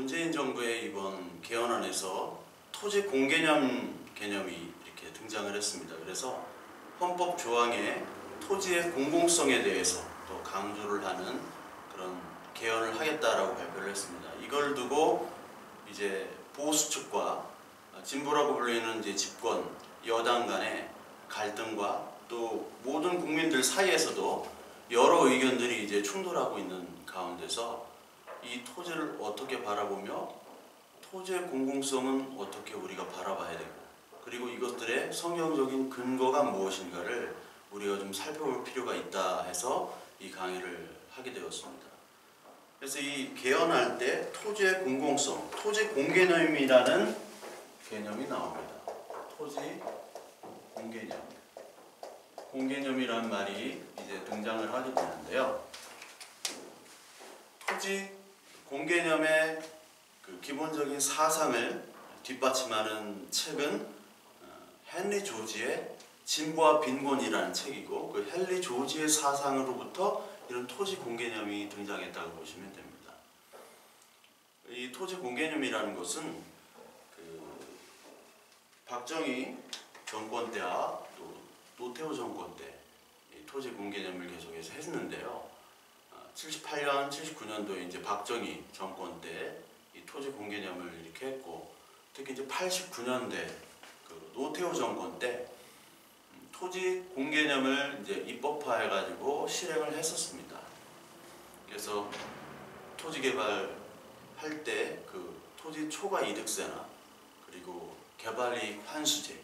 문재인 정부의 이번 개헌안에서 토지 공개념 개념이 이렇게 등장을 했습니다. 그래서 헌법 조항에 토지의 공공성에 대해서 또 강조를 하는 그런 개헌을 하겠다라고 발표를 했습니다. 이걸 두고 이제 보수 측과 진보라고 불리는 이제 집권 여당 간의 갈등과 또 모든 국민들 사이에서도 여러 의견들이 이제 충돌하고 있는 가운데서 이 토지를 어떻게 바라보며 토지의 공공성은 어떻게 우리가 바라봐야 되고 그리고 이것들의 성경적인 근거가 무엇인가를 우리가 좀 살펴볼 필요가 있다 해서 이 강의를 하게 되었습니다. 그래서 이 개헌할 때 토지의 공공성, 토지 공개념이라는 개념이 나옵니다. 토지 공개념. 공개념이란 말이 이제 등장을 하게 되는데요. 토지 공개념의 그 기본적인 사상을 뒷받침하는 책은 헨리 조지의 진보와 빈곤이라는 책이고 그 헨리 조지의 사상으로부터 이런 토지 공개념이 등장했다고 보시면 됩니다. 이 토지 공개념이라는 것은 그 박정희 정권 때와 또 노태우 정권 때 이 토지 공개념을 계속해서 했는데요. 78년, 79년도에 이제 박정희 정권 때 이 토지 공개념을 이렇게 했고 특히 이제 89년대 그 노태우 정권 때 토지 공개념을 이제 입법화해 가지고 실행을 했었습니다. 그래서 토지 개발할 때 그 토지 초과 이득세나 그리고 개발이익 환수제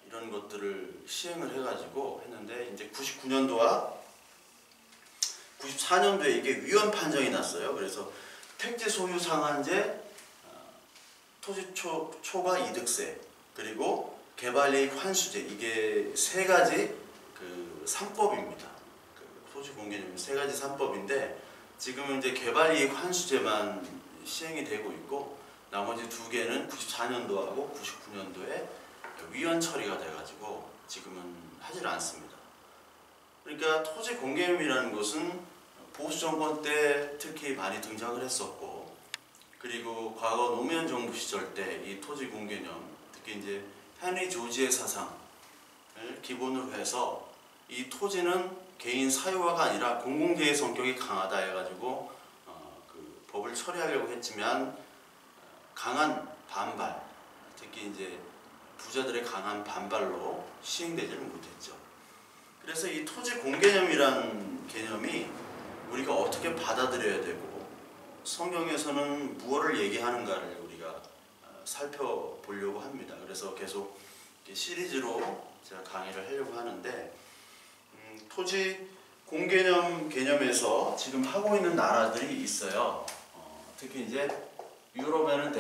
이런 것들을 시행을 해 가지고 했는데 이제 99년도와 94년도에 이게 위헌 판정이 났어요. 그래서 택지 소유 상한제, 토지 초과 이득세, 그리고 개발이익 환수제 이게 세 가지 그 3법입니다. 그 토지 공개념 세 가지 3법인데 지금은 이제 개발이익 환수제만 시행이 되고 있고 나머지 두 개는 94년도하고 99년도에 위헌 처리가 돼가지고 지금은 하질 않습니다. 그러니까 토지 공개념이라는 것은 보수 정권 때 특히 많이 등장을 했었고 그리고 과거 노무현 정부 시절 때 이 토지 공개념 특히 이제 헨리 조지의 사상을 기본으로 해서 이 토지는 개인 사유화가 아니라 공공재의 성격이 강하다 해가지고 그 법을 처리하려고 했지만 강한 반발 특히 이제 부자들의 강한 반발로 시행되지를 못했죠. 그래서 이 토지 공개념이란 개념이 우리가 어떻게 받아들여야 되고 성경에서는 무엇을 얘기하는가를 우리가 살펴보려고 합니다. 그래서 계속 시리즈로 제가 강의를 하려고 하는데 토지 공개념 개념에서 지금 하고 있는 나라들이 있어요. 특히 이제 유럽에는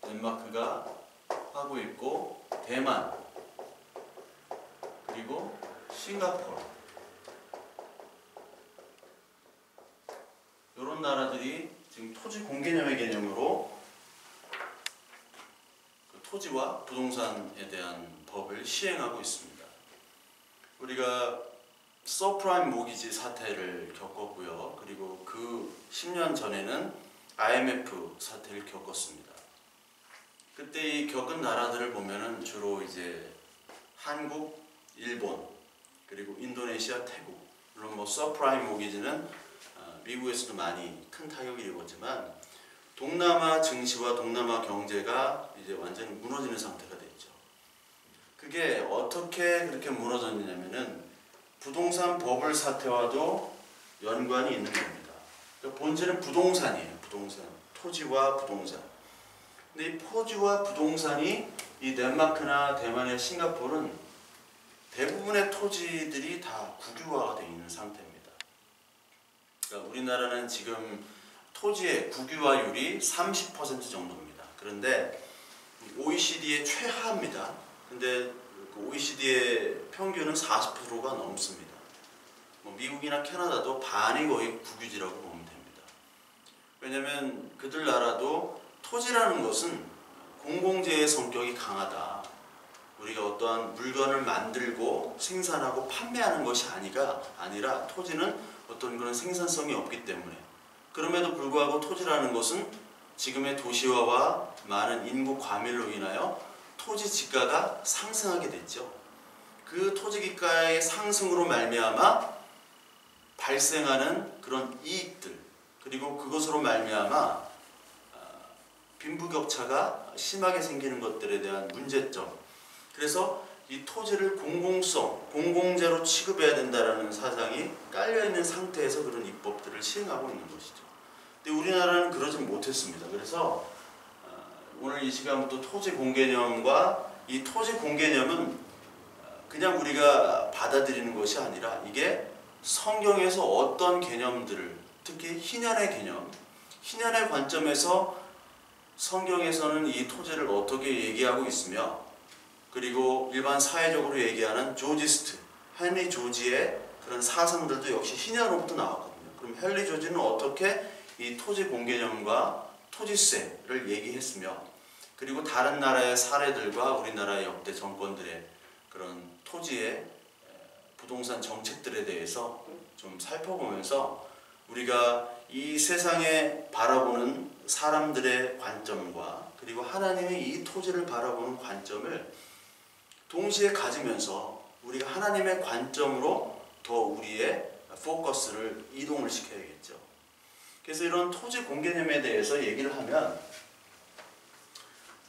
덴마크가 하고 있고 대만 그리고 싱가포르 이런 나라들이 지금 토지 공개념의 개념으로 그 토지와 부동산에 대한 법을 시행하고 있습니다. 우리가 서프라임 모기지 사태를 겪었고요. 그리고 그 10년 전에는 IMF 사태를 겪었습니다. 그때 이 겪은 나라들을 보면은 주로 이제 한국, 일본, 그리고 인도네시아, 태국 물론 뭐 서프라임 모기지는 미국에서도 많이 큰 타격을 입었지만 동남아 증시와 동남아 경제가 이제 완전히 무너지는 상태가 됐죠. 그게 어떻게 그렇게 무너졌냐면은 부동산 버블 사태와도 연관이 있는 겁니다. 그러니까 본질은 부동산이에요. 부동산, 토지와 부동산. 근데 이 토지와 부동산이 이 덴마크나 대만의 싱가포르는 대부분의 토지들이 다 국유화가 되어 있는 상태입니다. 그러니까 우리나라는 지금 토지의 국유화율이 30% 정도입니다. 그런데 OECD의 최하입니다. 근데 그 OECD의 평균은 40%가 넘습니다. 뭐 미국이나 캐나다도 반이 거의 국유지라고 보면 됩니다. 왜냐하면 그들 나라도 토지라는 것은 공공재의 성격이 강하다. 우리가 어떠한 물건을 만들고 생산하고 판매하는 것이 아니라 토지는 어떤 그런 생산성이 없기 때문에 그럼에도 불구하고 토지라는 것은 지금의 도시화와 많은 인구 과밀로 인하여 토지 지가가 상승하게 됐죠. 그 토지 기가의 상승으로 말미암아 발생하는 그런 이익들, 그리고 그것으로 말미암아 빈부격차가 심하게 생기는 것들에 대한 문제점. 그래서 이 토지를 공공성, 공공재로 취급해야 된다라는 사상이 깔려있는 상태에서 그런 입법들을 시행하고 있는 것이죠. 근데 우리나라는 그러지 못했습니다. 그래서 오늘 이 시간부터 토지 공개념과 이 토지 공개념은 그냥 우리가 받아들이는 것이 아니라 이게 성경에서 어떤 개념들을, 특히 희년의 개념, 희년의 관점에서 성경에서는 이 토지를 어떻게 얘기하고 있으며, 그리고 일반 사회적으로 얘기하는 조지스트, 헨리 조지의 그런 사상들도 역시 희년으로부터 나왔거든요. 그럼 헨리 조지는 어떻게 이 토지 공개념과 토지세를 얘기했으며, 그리고 다른 나라의 사례들과 우리나라의 역대 정권들의 그런 토지의 부동산 정책들에 대해서 좀 살펴보면서 우리가 이 세상에 바라보는 사람들의 관점과 그리고 하나님의 이 토지를 바라보는 관점을 동시에 가지면서 우리가 하나님의 관점으로 더 우리의 포커스를 이동을 시켜야겠죠. 그래서 이런 토지 공개념에 대해서 얘기를 하면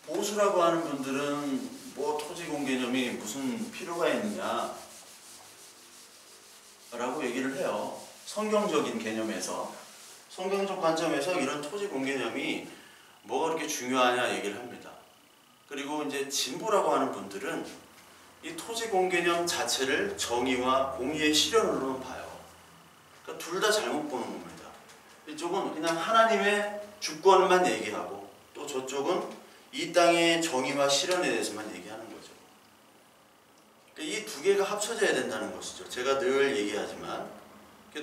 보수라고 하는 분들은 뭐 토지 공개념이 무슨 필요가 있느냐 라고 얘기를 해요. 성경적인 개념에서, 성경적 관점에서 이런 토지 공개념이 뭐가 그렇게 중요하냐 얘기를 합니다. 그리고 이제 진보라고 하는 분들은 이 토지 공개념 자체를 정의와 공의의 실현으로는 봐요. 그러니까 둘 다 잘못 보는 겁니다. 이쪽은 그냥 하나님의 주권만 얘기하고, 또 저쪽은 이 땅의 정의와 실현에 대해서만 얘기하는 거죠. 이 두 개가 합쳐져야 된다는 것이죠. 제가 늘 얘기하지만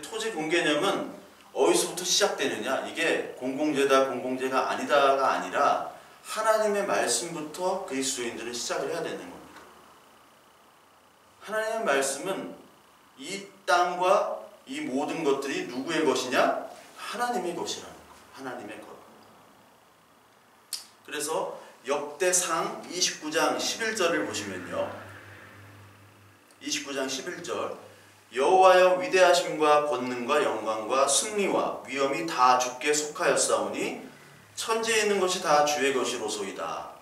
토지 공개념은 어디서부터 시작되느냐, 이게 공공재다 공공재가 아니다가 아니라 하나님의 말씀부터 그리스도인들은 시작을 해야 되는 겁니다. 하나님의 말씀은 이 땅과 이 모든 것들이 누구의 것이냐? 하나님의 것이라는 거. 하나님의 것. 그래서 역대상 29장 11절을 보시면요, 29장 11절, 여호와여 위대하심과 권능과 영광과 승리와 위엄이 다 주께 속하였사오니 천지에 있는 것이 다 주의 것이로소이다.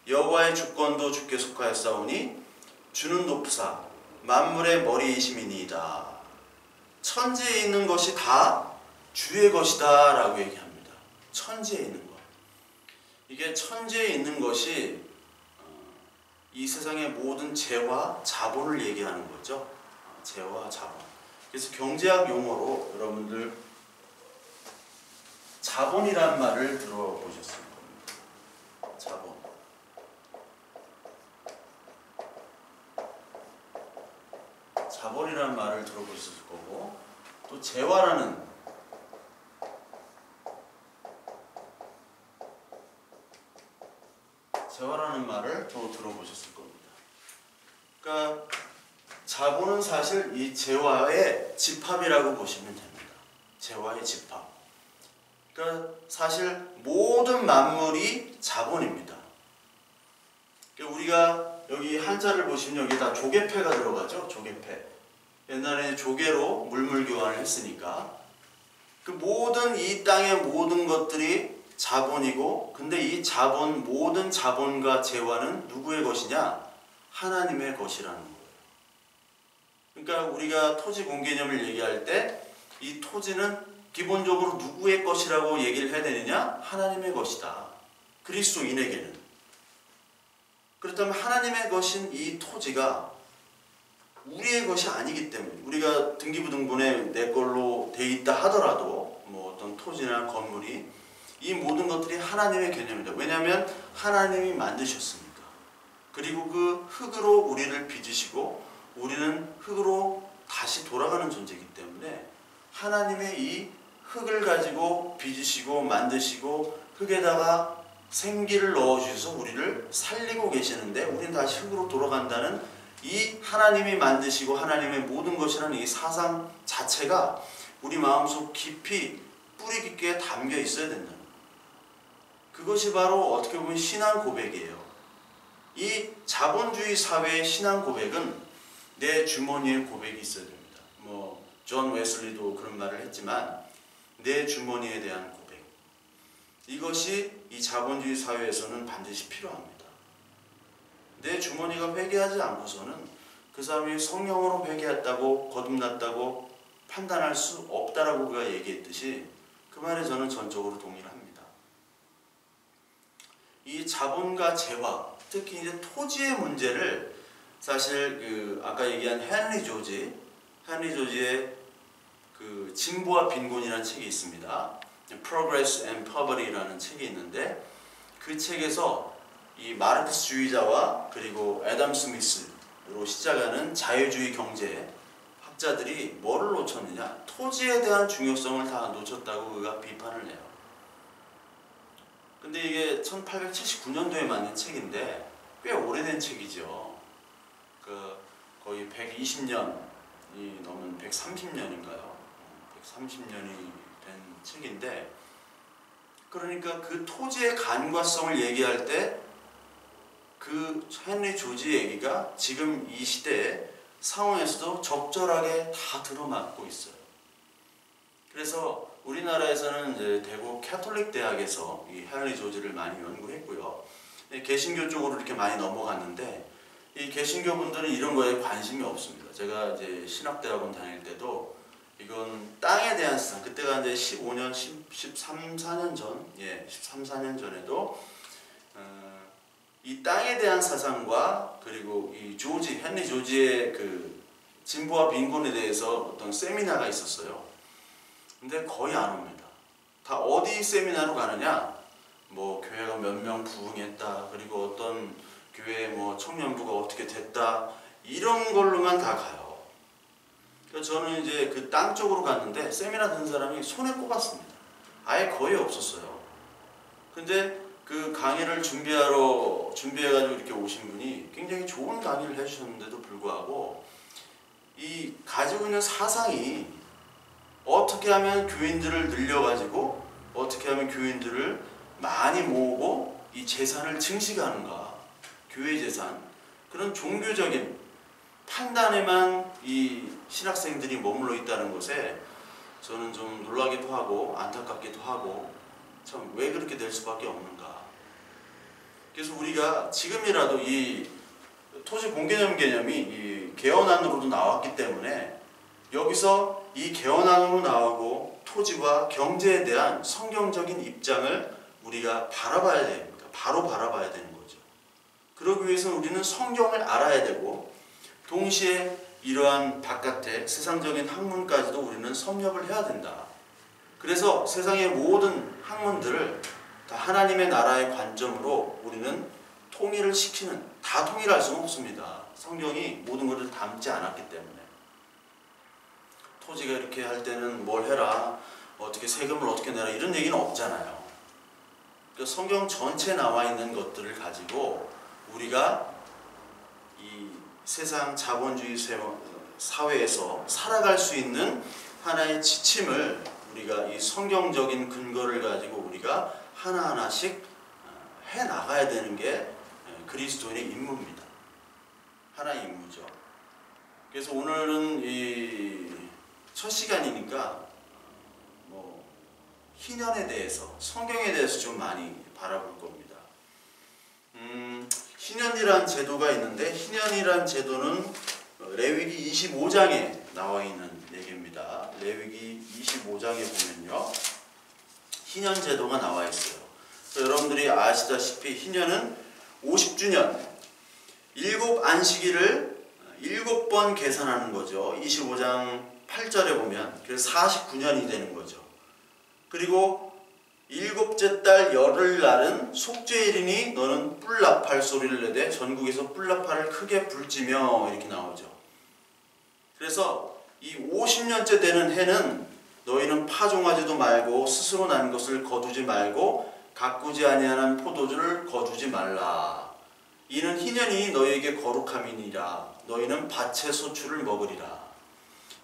여호와의 주권도 주께 속하였사오니 주는 높사 만물의 머리이심이니이다. 천지에 있는 것이 다 주의 것이다 라고 얘기합니다. 천지에 있는 것. 이게 천지에 있는 것이 이 세상의 모든 재화, 자본을 얘기하는 거죠. 재화, 자본. 그래서 경제학 용어로 여러분들 자본이란 말을 들어보셨을 겁니다. 자본. 자본이란 말을 들어보셨을 거고, 또 재화라는 말을 또 들어보셨을 겁니다. 그러니까 자본은 사실 이 재화의 집합이라고 보시면 됩니다. 재화의 집합. 그러니까 사실 모든 만물이 자본입니다. 그러니까 우리가 여기 한자를 보시면 여기 다 조개패가 들어가죠. 조개패. 옛날에 조개로 물물 교환을 했으니까 그 모든 이 땅의 모든 것들이 자본이고, 근데 이 자본, 모든 자본과 재화는 누구의 것이냐? 하나님의 것이라는 거예요. 그러니까 우리가 토지 공개념을 얘기할 때 이 토지는 기본적으로 누구의 것이라고 얘기를 해야 되느냐? 하나님의 것이다. 그리스도인에게는. 그렇다면 하나님의 것인 이 토지가 우리의 것이 아니기 때문에, 우리가 등기부등본에 내 걸로 돼 있다 하더라도 뭐 어떤 토지나 건물이, 이 모든 것들이 하나님의 개념이다. 왜냐하면 하나님이 만드셨으니까. 그리고 그 흙으로 우리를 빚으시고 우리는 흙으로 다시 돌아가는 존재이기 때문에 하나님의 이 흙을 가지고 빚으시고 만드시고 흙에다가 생기를 넣어주셔서 우리를 살리고 계시는데, 우리는 다시 흙으로 돌아간다는 이 하나님이 만드시고 하나님의 모든 것이라는 이 사상 자체가 우리 마음속 깊이 뿌리 깊게 담겨 있어야 된다는 거예요. 그것이 바로 어떻게 보면 신앙 고백이에요. 이 자본주의 사회의 신앙 고백은 내 주머니에 고백이 있어야 됩니다. 존 웨슬리도 그런 말을 했지만 내 주머니에 대한 고백, 이것이 이 자본주의 사회에서는 반드시 필요합니다. 내 주머니가 회개하지 않고서는 그 사람이 성령으로 회개했다고 거듭났다고 판단할 수 없다라고 그가 얘기했듯이 그 말에 저는 전적으로 동의를 합니다. 이 자본과 재화, 특히 이제 토지의 문제를 사실 아까 얘기한 헨리 조지의 그 진보와 빈곤이라는 책이 있습니다. Progress and Poverty라는 책이 있는데 그 책에서 이 마르크스주의자와 그리고 애덤 스미스로 시작하는 자유주의 경제 학자들이 뭐를 놓쳤느냐? 토지에 대한 중요성을 다 놓쳤다고 그가 비판을 해요. 근데 이게 1879년도에 만든 책인데 꽤 오래된 책이죠. 거의 120년이 넘은 130년인가요? 130년이 된 책인데, 그러니까 그 토지의 간과성을 얘기할 때 그 헨리 조지 얘기가 지금 이 시대의 상황에서도 적절하게 다 들어맞고 있어요. 그래서 우리나라에서는 이제 대구 캐톨릭 대학에서 이 헨리 조지를 많이 연구했고요. 개신교 쪽으로 이렇게 많이 넘어갔는데 이 개신교 분들은 이런 거에 관심이 없습니다. 제가 이제 신학대학원 다닐 때도 이건 땅에 대한 세상, 그때가 이제 15년, 13, 14년 전, 13, 14년 전에도 이 땅에 대한 사상과 그리고 이 헨리 조지의 그 진보와 빈곤에 대해서 어떤 세미나가 있었어요. 근데 거의 안 옵니다. 다 어디 세미나로 가느냐? 교회가 몇 명 부흥했다, 그리고 어떤 교회 청년부가 어떻게 됐다, 이런 걸로만 다 가요. 그래서 저는 이제 그 땅 쪽으로 갔는데 세미나 듣는 사람이 손에 꼽았습니다. 아예 거의 없었어요. 근데 그 강의를 준비해가지고 이렇게 오신 분이 굉장히 좋은 강의를 해주셨는데도 불구하고 이 가지고 있는 사상이 어떻게 하면 교인들을 늘려가지고 어떻게 하면 교인들을 많이 모으고 이 재산을 증식하는가, 교회 재산, 그런 종교적인 판단에만 이 신학생들이 머물러 있다는 것에 저는 좀 놀라기도 하고 안타깝기도 하고, 참 왜 그렇게 될 수밖에 없는가. 그래서 우리가 지금이라도 이 토지 공개념 개념이 이 개헌안으로도 나왔기 때문에 여기서 이 개헌안으로 나오고 토지와 경제에 대한 성경적인 입장을 우리가 바라봐야 됩니다. 바로 바라봐야 되는 거죠. 그러기 위해서는 우리는 성경을 알아야 되고 동시에 이러한 바깥의 세상적인 학문까지도 우리는 섭렵을 해야 된다. 그래서 세상의 모든 학문들을 다 하나님의 나라의 관점으로 우리는 통일을 시키는, 다 통일할 수는 없습니다. 성경이 모든 것을 담지 않았기 때문에. 토지가 이렇게 할 때는 뭘 해라, 어떻게 세금을 어떻게 내라, 이런 얘기는 없잖아요. 그러니까 성경 전체에 나와 있는 것들을 가지고 우리가 이 세상 자본주의 사회에서 살아갈 수 있는 하나의 지침을 우리가 이 성경적인 근거를 가지고 우리가 하나하나씩 해나가야 되는 게 그리스도인의 임무입니다. 하나의 임무죠. 그래서 오늘은 이 첫 시간이니까 희년에 대해서, 성경에 대해서 좀 많이 바라볼 겁니다. 희년이란 제도가 있는데, 희년이란 제도는 레위기 25장에 나와 있는 얘기입니다. 레위기 25장에 보면요, 희년 제도가 나와 있어요. 여러분들이 아시다시피 희년은 50주년, 7안식일을 7번 계산하는 거죠. 25장 8절에 보면. 그래서 49년이 되는 거죠. 그리고 7째 달 열흘날은 속죄일이니 너는 뿔나팔 소리를 내되 전국에서 뿔나팔을 크게 불지며, 이렇게 나오죠. 그래서 이 50년째 되는 해는 너희는 파종하지도 말고 스스로 난 것을 거두지 말고 가꾸지 아니하는 포도주를 거두지 말라. 이는 희년이 너희에게 거룩함이니라. 너희는 밭의 소출을 먹으리라.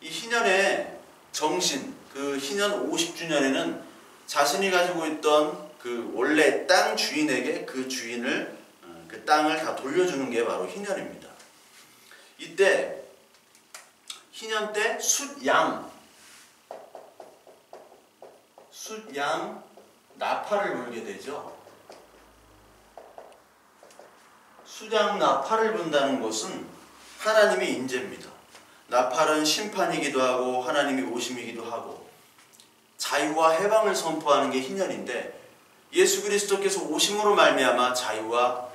이 희년의 정신, 그 희년 50주년에는 자신이 가지고 있던 그 원래 땅 주인에게 그 주인을 그 땅을 다 돌려주는 게 바로 희년입니다. 이때 희년 때 숫양 나팔을 불게 되죠. 숫양 나팔을 분다는 것은 하나님의 인재입니다. 나팔은 심판이기도 하고 하나님이 오심이기도 하고 자유와 해방을 선포하는 게 희년인데, 예수 그리스도께서 오심으로 말미암아 자유와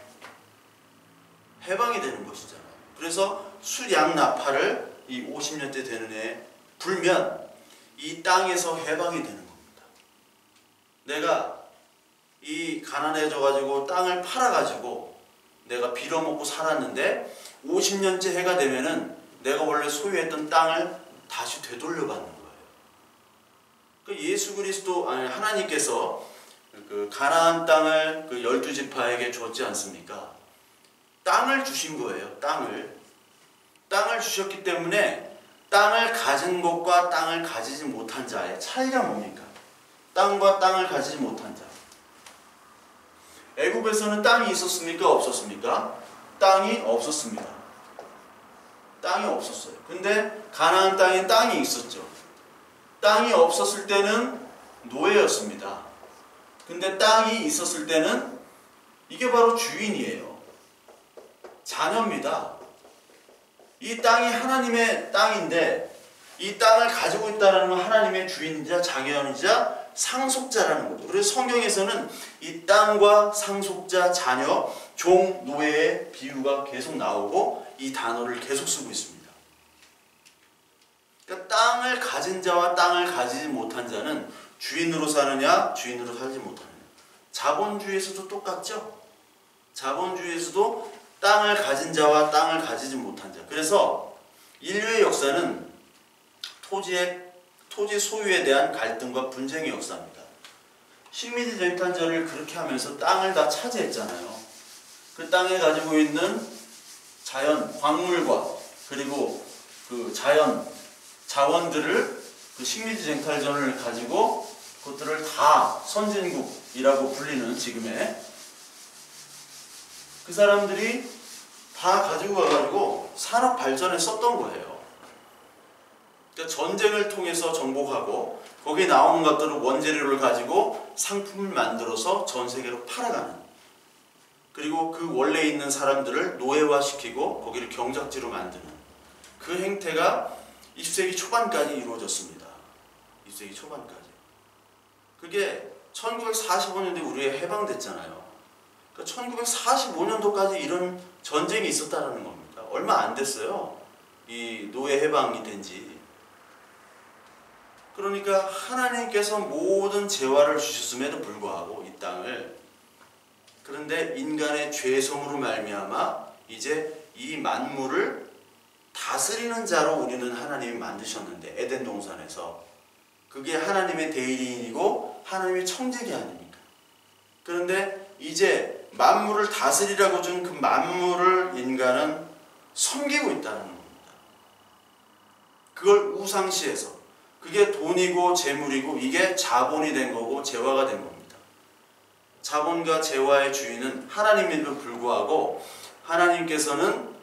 해방이 되는 것이잖아요. 그래서 숫양 나팔을 이 50년째 되는 해에 불면 이 땅에서 해방이 되는 겁니다. 내가 이 가난해져 가지고 땅을 팔아 가지고 내가 빌어먹고 살았는데 50년째 해가 되면은 내가 원래 소유했던 땅을 다시 되돌려받는 거예요. 예수 그리스도, 아니 하나님께서 그 가나안 땅을 그 12지파에게 줬지 않습니까? 땅을 주신 거예요. 땅을 주셨기 때문에 땅을 가진 것과 땅을 가지지 못한 자의 차이가 뭡니까? 땅과 땅을 가지지 못한 자. 애굽에서는 땅이 있었습니까? 없었습니까? 땅이 없었습니다. 땅이 없었어요. 근데 가나안 땅에 땅이 있었죠. 땅이 없었을 때는 노예였습니다. 근데 땅이 있었을 때는 이게 바로 주인이에요. 자녀입니다. 이 땅이 하나님의 땅인데 이 땅을 가지고 있다는 건 하나님의 주인이자 자녀이자 상속자라는 거죠. 그래서 성경에서는 이 땅과 상속자, 자녀, 종, 노예의 비유가 계속 나오고 이 단어를 계속 쓰고 있습니다. 그러니까 땅을 가진 자와 땅을 가지지 못한 자는 주인으로 사느냐, 주인으로 살지 못하느냐. 자본주의에서도 똑같죠. 자본주의에서도 땅을 가진 자와 땅을 가지지 못한 자. 그래서 인류의 역사는 토지 소유에 대한 갈등과 분쟁의 역사입니다. 식민지 쟁탈전을 그렇게 하면서 땅을 다 차지했잖아요. 그 땅에 가지고 있는 자연, 광물과 그리고 그 자원들을 그 식민지 쟁탈전을 가지고 그것들을 다 선진국이라고 불리는 지금의 그 사람들이 다 가지고 와가지고 산업 발전에 썼던 거예요. 그러니까 전쟁을 통해서 정복하고 거기에 나오는 것들을 원재료를 가지고 상품을 만들어서 전 세계로 팔아가는, 그리고 그 원래 있는 사람들을 노예화시키고 거기를 경작지로 만드는 그 행태가 20세기 초반까지 이루어졌습니다. 20세기 초반까지. 그게 1945년도에 우리가 해방됐잖아요. 그러니까 1945년도까지 이런 전쟁이 있었다는 겁니다. 얼마 안 됐어요. 이 노예 해방이 된 지. 그러니까 하나님께서 모든 재화를 주셨음에도 불구하고 이 땅을, 그런데 인간의 죄성으로 말미암아 이제 이 만물을 다스리는 자로 우리는 하나님이 만드셨는데, 에덴 동산에서 그게 하나님의 대리인이고 하나님의 청지기 아닙니까? 그런데 이제 만물을 다스리라고 준 그 만물을 인간은 섬기고 있다는 겁니다. 그걸 우상시해서, 그게 돈이고 재물이고 이게 자본이 된 거고 재화가 된 겁니다. 자본과 재화의 주인은 하나님임에도 불구하고 하나님께서는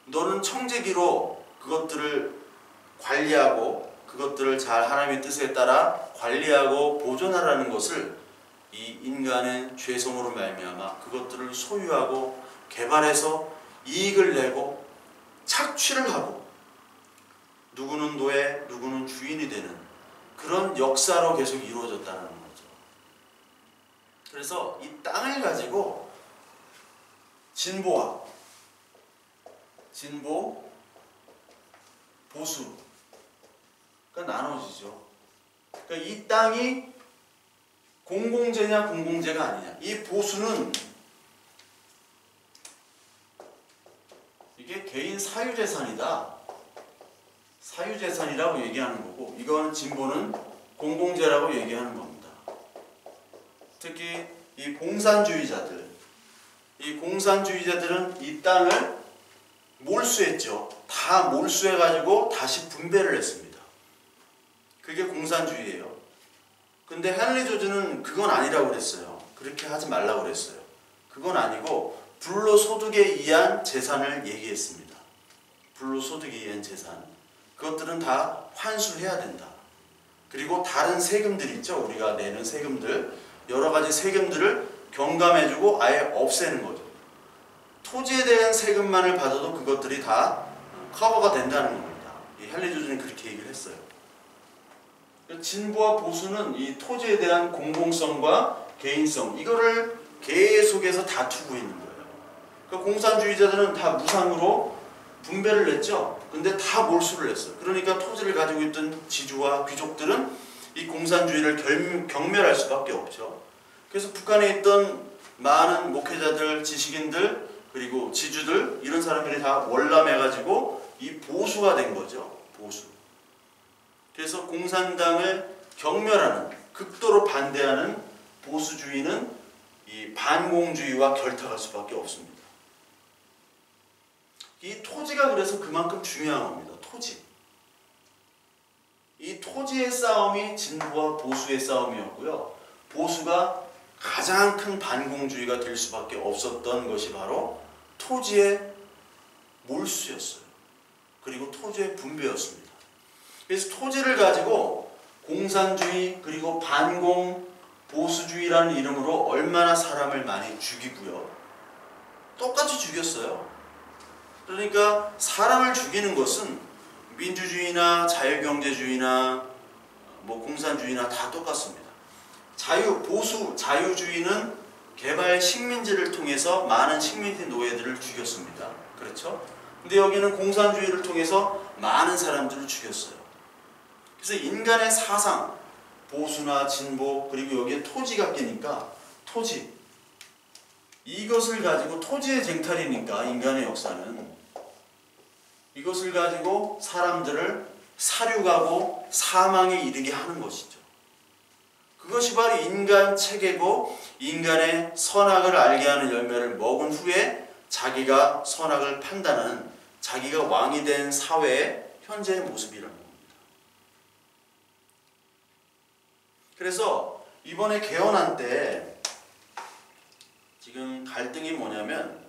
너는 청지기로 그것들을 관리하고 그것들을 잘 하나님의 뜻에 따라 관리하고 보존하라는 것을 이 인간의 죄성으로 말미암아 그것들을 소유하고 개발해서 이익을 내고 착취를 하고 누구는 노예, 누구는 주인이 되는 그런 역사로 계속 이루어졌다는 거죠. 그래서 이 땅을 가지고 진보, 보수가 나눠지죠. 그러니까 이 땅이 공공재냐 공공재가 아니냐. 이 보수는 이게 개인 사유재산이다. 사유재산이라고 얘기하는 거고, 이거는 진보는 공공재라고 얘기하는 겁니다. 특히 이 공산주의자들은 이 땅을 몰수했죠. 다 몰수해가지고 다시 분배를 했습니다. 그 그게 공산주의예요. 근데 헨리 조지는 그건 아니라고 그랬어요. 그렇게 하지 말라고 그랬어요. 그건 아니고 불로소득에 의한 재산을 얘기했습니다. 불로소득에 의한 재산. 그것들은 다 환수해야 된다. 그리고 다른 세금들 있죠. 우리가 내는 세금들. 여러 가지 세금들을 경감해주고 아예 없애는 거죠. 토지에 대한 세금만을 받아도 그것들이 다 커버가 된다는 겁니다. 이 헨리 조지는 그렇게 얘기를 했어요. 진보와 보수는 이 토지에 대한 공공성과 개인성 이거를 계속해서 다투고 있는 거예요. 그러니까 공산주의자들은 다 무상으로 분배를 냈죠. 근데 다 몰수를 했어요. 그러니까 토지를 가지고 있던 지주와 귀족들은 이 공산주의를 경멸할 수밖에 없죠. 그래서 북한에 있던 많은 목회자들, 지식인들, 그리고 지주들 이런 사람들이 다 월남해가지고 이 보수가 된 거죠. 보수. 그래서 공산당을 경멸하는, 극도로 반대하는 보수주의는 이 반공주의와 결탁할 수밖에 없습니다. 이 토지가 그래서 그만큼 중요한 겁니다. 토지. 이 토지의 싸움이 진보와 보수의 싸움이었고요. 보수가 가장 큰 반공주의가 될 수밖에 없었던 것이 바로 토지의 몰수였어요. 그리고 토지의 분배였습니다. 그래서 토지를 가지고 공산주의 그리고 반공 보수주의라는 이름으로 얼마나 사람을 많이 죽이고요. 똑같이 죽였어요. 그러니까 사람을 죽이는 것은 민주주의나 자유경제주의나 공산주의나 다 똑같습니다. 보수 자유주의는 개발 식민지를 통해서 많은 식민지 노예들을 죽였습니다. 그렇죠? 근데 여기는 공산주의를 통해서 많은 사람들을 죽였어요. 그래서 인간의 사상, 보수나 진보, 그리고 여기에 토지가 끼니까 토지. 이것을 가지고 토지의 쟁탈이니까 인간의 역사는 이것을 가지고 사람들을 사륙하고 사망에 이르게 하는 것이죠. 그것이 바로 인간 체계고 인간의 선악을 알게 하는 열매를 먹은 후에 자기가 선악을 판단하는 자기가 왕이 된 사회의 현재의 모습이라는 겁니다. 그래서 이번에 개헌안 때 지금 갈등이 뭐냐면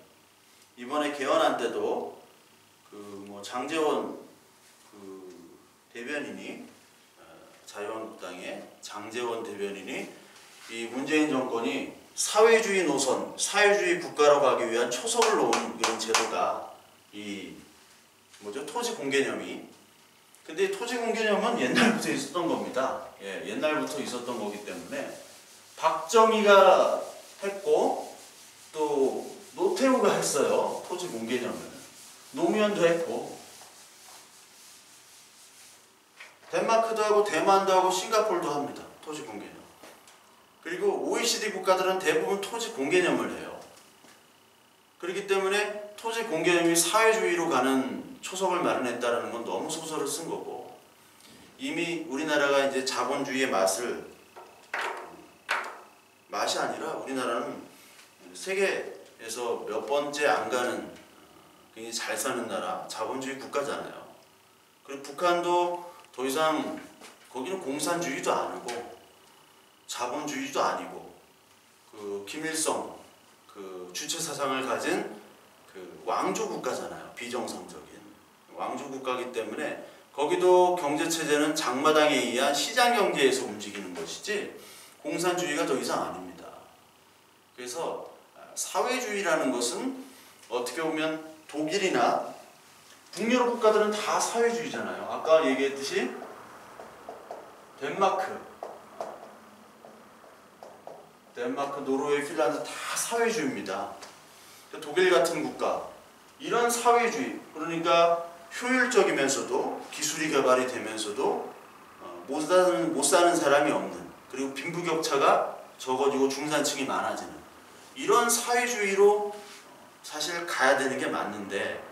이번에 개헌안 때도 장제원 대변인이 자유한국당의 장제원 대변인이 이 문재인 정권이 사회주의 노선, 사회주의 국가로 가기 위한 초석을 놓은 이런 제도가 토지 공개념이. 근데 토지 공개념은 옛날부터 있었던 겁니다. 예, 옛날부터 있었던 거기 때문에 박정희가 했고 또 노태우가 했어요. 토지 공개념을. 노무현도 했고 덴마크도 하고 대만도 하고 싱가포르도 합니다. 토지 공개념. 그리고 OECD 국가들은 대부분 토지 공개념을 해요. 그렇기 때문에 토지 공개념이 사회주의로 가는 초석을 마련했다는 건 너무 소설을 쓴 거고 이미 우리나라가 이제 자본주의의 맛이 아니라 우리나라는 세계에서 몇 번째 안 가는 굉장히 잘 사는 나라, 자본주의 국가잖아요. 그리고 북한도 더 이상 거기는 공산주의도 아니고 자본주의도 아니고 김일성 주체 사상을 가진 왕조 국가잖아요. 비정상적인 왕조 국가이기 때문에 거기도 경제 체제는 장마당에 의한 시장 경제에서 움직이는 것이지 공산주의가 더 이상 아닙니다. 그래서 사회주의라는 것은 어떻게 보면 독일이나 북유럽 국가들은 다 사회주의잖아요. 아까 얘기했듯이 덴마크, 노르웨이, 핀란드 다 사회주의입니다. 독일 같은 국가 이런 사회주의 그러니까 효율적이면서도 기술이 개발이 되면서도 못 사는 사람이 없는 그리고 빈부격차가 적어지고 중산층이 많아지는 이런 사회주의로 사실 가야 되는 게 맞는데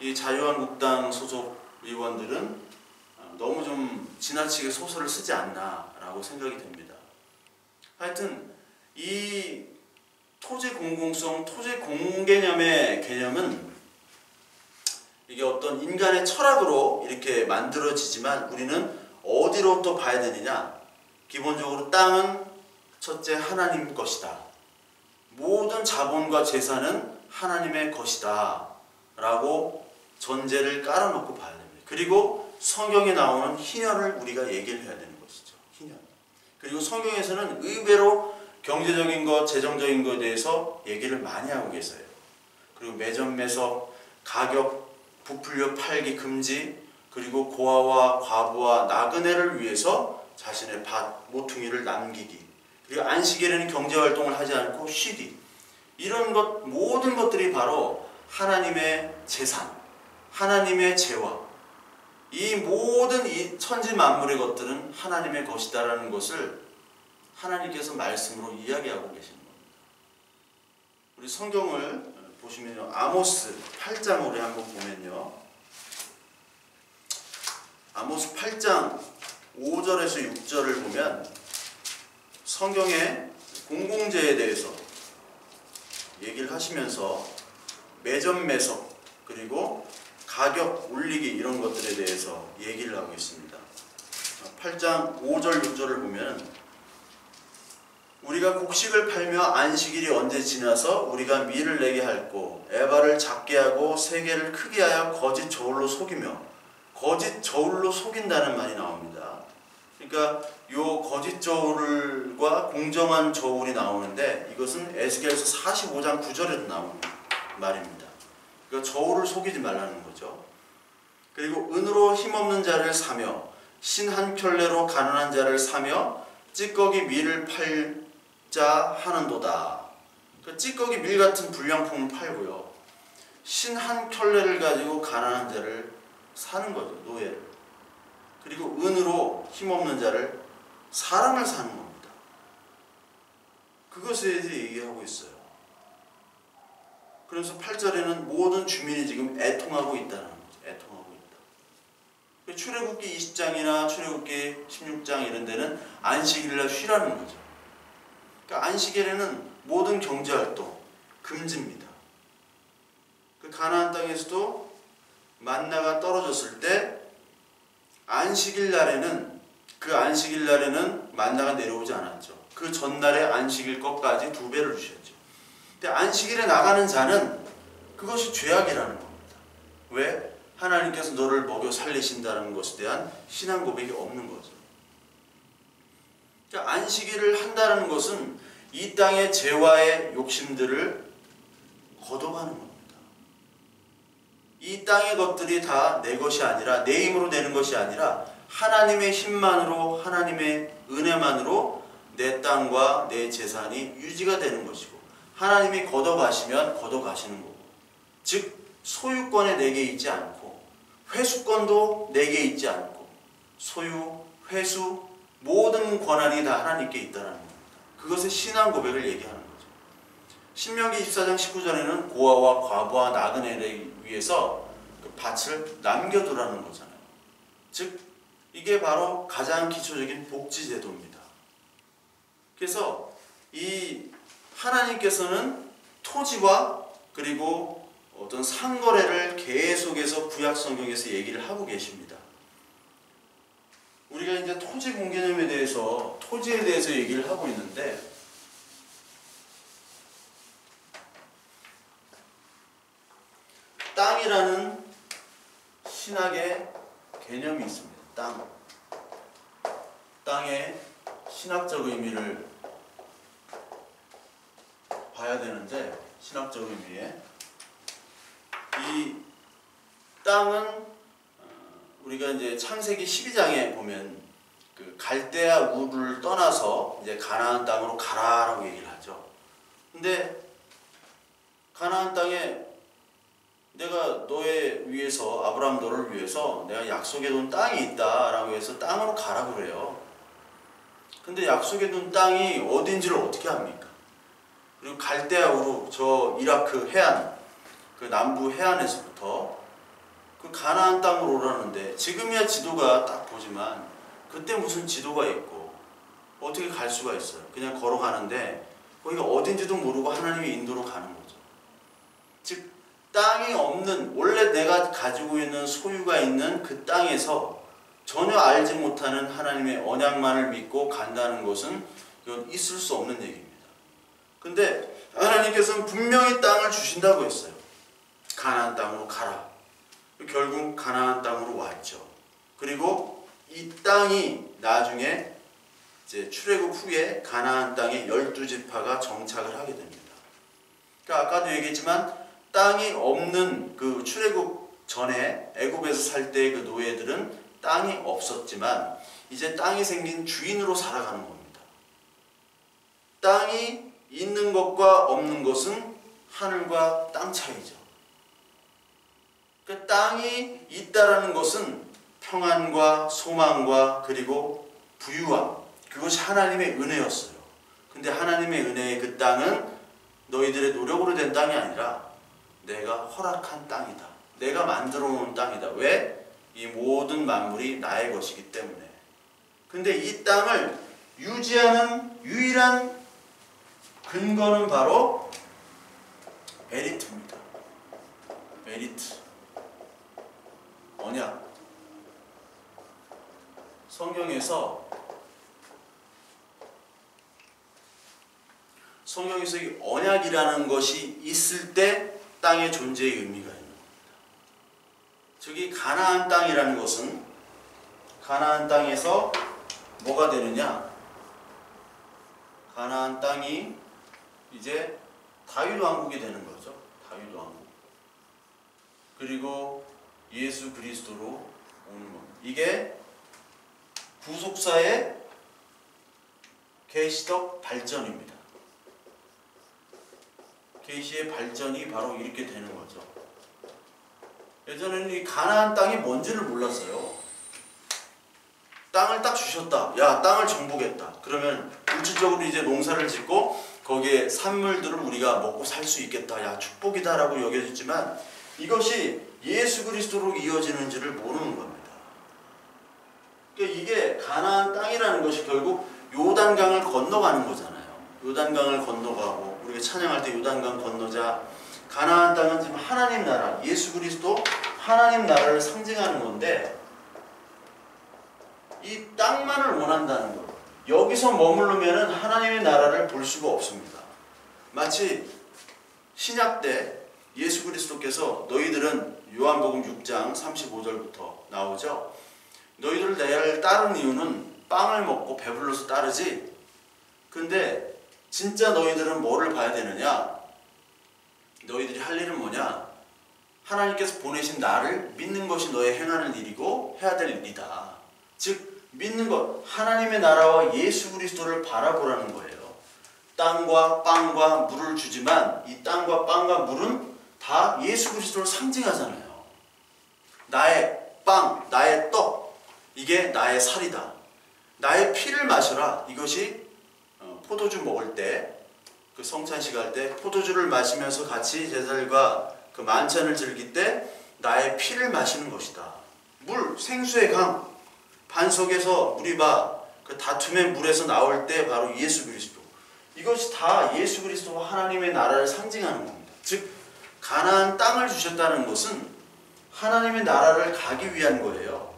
이 자유한국당 소속 의원들은 너무 좀 지나치게 소설을 쓰지 않나라고 생각이 됩니다. 하여튼 이 토지 공공성, 토지 공개념의 개념은 이게 어떤 인간의 철학으로 이렇게 만들어지지만 우리는 어디 어디로부터 봐야 되느냐? 기본적으로 땅은 첫째 하나님 것이다. 모든 자본과 재산은 하나님의 것이다. 라고 전제를 깔아놓고 봐야 됩니다. 그리고 성경에 나오는 희년을 우리가 얘기를 해야 되는 것이죠. 희년. 그리고 성경에서는 의외로 경제적인 것, 재정적인 것에 대해서 얘기를 많이 하고 계세요. 그리고 매점 매석, 가격, 부풀려 팔기 금지, 그리고 고아와 과부와 나그네를 위해서 자신의 밭, 모퉁이를 남기기, 그리고 안식일에는 경제활동을 하지 않고 쉬기, 이런 것, 모든 것들이 바로 하나님의 재산, 하나님의 재화, 이 모든 이 천지 만물의 것들은 하나님의 것이다라는 것을 하나님께서 말씀으로 이야기하고 계시는 겁니다. 우리 성경을 보시면요, 아모스 8장을 우리 한번 보면요, 아모스 8장 5절에서 6절을 보면 성경의 공공재에 대해서 얘기를 하시면서 매점 매석 그리고 가격 올리기 이런 것들에 대해서 얘기를 하고 있습니다. 8장 5절 6절을 보면 우리가 곡식을 팔며 안식일이 언제 지나서 우리가 밀을 내게 할고 에바를 작게 하고 세계를 크게 하여 거짓 저울로 속이며, 거짓 저울로 속인다는 말이 나옵니다. 그러니까 요 거짓 저울과 공정한 저울이 나오는데 이것은 에스겔서 45장 9절에도 나오는 말입니다. 그러니까 저울을 속이지 말라는 거죠. 그리고 은으로 힘없는 자를 사며 신 한 켤레로 가난한 자를 사며 찌꺼기 밀을 팔자 하는도다. 그러니까 찌꺼기 밀 같은 불량품을 팔고요, 신 한 켤레를 가지고 가난한 자를 사는 거죠, 노예를. 그리고 은으로 힘없는 자를, 사람을 사는 겁니다. 그것에 대해서 얘기하고 있어요. 그래서 8절에는 모든 주민이 지금 애통하고 있다는 거죠. 애통하고 있다. 출애굽기 20장이나 출애굽기 16장 이런 데는 안식일날 쉬라는 거죠. 그러니까 안식일에는 모든 경제활동 금지입니다. 그 가나안 땅에서도 만나가 떨어졌을 때 안식일 날에는, 그 안식일 날에는 만나가 내려오지 않았죠. 그 전날에 안식일 것까지 2배를 주셨죠. 근데 안식일에 나가는 자는 그것이 죄악이라는 겁니다. 왜? 하나님께서 너를 먹여 살리신다는 것에 대한 신앙 고백이 없는 거죠. 그러니까 안식일을 한다는 것은 이 땅의 재화의 욕심들을 걷어가는 겁니다. 이 땅의 것들이 다 내 것이 아니라, 내 힘으로 되는 것이 아니라 하나님의 힘만으로, 하나님의 은혜만으로 내 땅과 내 재산이 유지가 되는 것이고, 하나님이 걷어가시면 걷어가시는 거고, 즉 소유권에 내게 있지 않고 회수권도 내게 있지 않고 소유, 회수, 모든 권한이 다 하나님께 있다는 겁니다. 그것의 신앙 고백을 얘기하는 거죠. 신명기 24장 19절에는 고아와 과부와 나그네를 위해서 그 밭을 남겨두라는 거잖아요. 즉 이게 바로 가장 기초적인 복지제도입니다. 그래서 이 하나님께서는 토지와 그리고 어떤 상거래를 계속해서 구약 성경에서 얘기를 하고 계십니다. 우리가 이제 토지 공개념에 대해서, 토지에 대해서 얘기를 하고 있는데, 땅이라는 신학의 개념이 있습니다. 땅의 신학적 의미를 봐야 되는데, 신학적 의미에 이 땅은 우리가 이제 창세기 12장에 보면 그 갈대아 우르를 떠나서 이제 가나안 땅으로 가라라고 얘기를 하죠. 근데 가나안 땅에 내가 너에 위해서, 아브라함 너를 위해서 내가 약속해 둔 땅이 있다라고 해서 땅으로 가라고 그래요. 근데 약속해 둔 땅이 어딘지를 어떻게 합니까? 그리고 갈대아 우르, 저 이라크 해안, 그 남부 해안에서부터 그 가나안 땅으로 오라는데, 지금이야 지도가 딱 보지만 그때 무슨 지도가 있고 어떻게 갈 수가 있어요? 그냥 걸어가는데 거기가 어딘지도 모르고 하나님의 인도로 가는 거죠. 즉 땅이 없는, 원래 내가 가지고 있는 소유가 있는 그 땅에서 전혀 알지 못하는 하나님의 언약만을 믿고 간다는 것은 이건 있을 수 없는 얘기입니다. 근데 하나님께서는 분명히 땅을 주신다고 했어요. 가나안 땅으로 가라. 결국 가나안 땅으로 왔죠. 그리고 이 땅이 나중에 이제 출애굽 후에 가나안 땅에 12지파가 정착을 하게 됩니다. 그러니까 아까도 얘기했지만 땅이 없는 그 출애굽 전에 애굽에서 살 때 그 노예들은 땅이 없었지만 이제 땅이 생긴 주인으로 살아가는 겁니다. 땅이 있는 것과 없는 것은 하늘과 땅 차이죠. 그 땅이 있다라는 것은 평안과 소망과 그리고 부유함, 그것이 하나님의 은혜였어요. 근데 하나님의 은혜의 그 땅은 너희들의 노력으로 된 땅이 아니라 내가 허락한 땅이다. 내가 만들어 놓은 땅이다. 왜? 이 모든 만물이 나의 것이기 때문에. 근데 이 땅을 유지하는 유일한 근거는 바로 베리트입니다. 베리트. 언약. 성경에서 이 언약이라는 것이 있을 때 땅의 존재의 의미가 있는 겁니다. 즉 이 가나안 땅이라는 것은 가나안 땅에서 뭐가 되느냐? 가나안 땅이 이제 다윗 왕국이 되는 거죠. 다윗 왕국. 그리고 예수 그리스도로 오는 겁니다. 이게 구속사의 계시적 발전입니다. 계시의 발전이 바로 이렇게 되는 거죠. 예전에는 이 가나안 땅이 뭔지를 몰랐어요. 땅을 딱 주셨다. 야, 땅을 정복했다. 그러면 물질적으로 이제 농사를 짓고 거기에 산물들을 우리가 먹고 살 수 있겠다. 야, 축복이다라고 여겨졌지만 이것이 예수 그리스도로 이어지는지를 모르는 겁니다. 그러니까 이게 가나안 땅이라는 것이 결국 요단강을 건너가는 거잖아요. 요단강을 건너가고 우리가 찬양할 때 요단강 건너자. 가나안 땅은 지금 하나님 나라, 예수 그리스도 하나님 나라를 상징하는 건데 이 땅만을 원한다는 것. 여기서 머무르면 하나님의 나라를 볼 수가 없습니다. 마치 신약 때 예수 그리스도께서 너희들은 요한복음 6장 35절부터 나오죠. 너희들 나를 따르는 이유는 빵을 먹고 배불러서 따르지. 근데 진짜 너희들은 뭐를 봐야 되느냐? 너희들이 할 일은 뭐냐? 하나님께서 보내신 나를 믿는 것이 너의 행하는 일이고 해야 될 일이다. 즉 믿는 것, 하나님의 나라와 예수 그리스도를 바라보라는 거예요. 땅과 빵과 물을 주지만 이 땅과 빵과 물은 다 예수 그리스도를 상징하잖아요. 나의 빵, 나의 떡, 이게 나의 살이다. 나의 피를 마셔라. 이것이 포도주 먹을 때, 그 성찬식 할 때 포도주를 마시면서 같이 제자들과 그 만찬을 즐길 때 나의 피를 마시는 것이다. 물, 생수의 강, 반석에서 물이 그 다툼의 물에서 나올 때 바로 예수 그리스도. 이것이 다 예수 그리스도와 하나님의 나라를 상징하는 겁니다. 즉 가나안 땅을 주셨다는 것은 하나님의 나라를 가기 위한 거예요.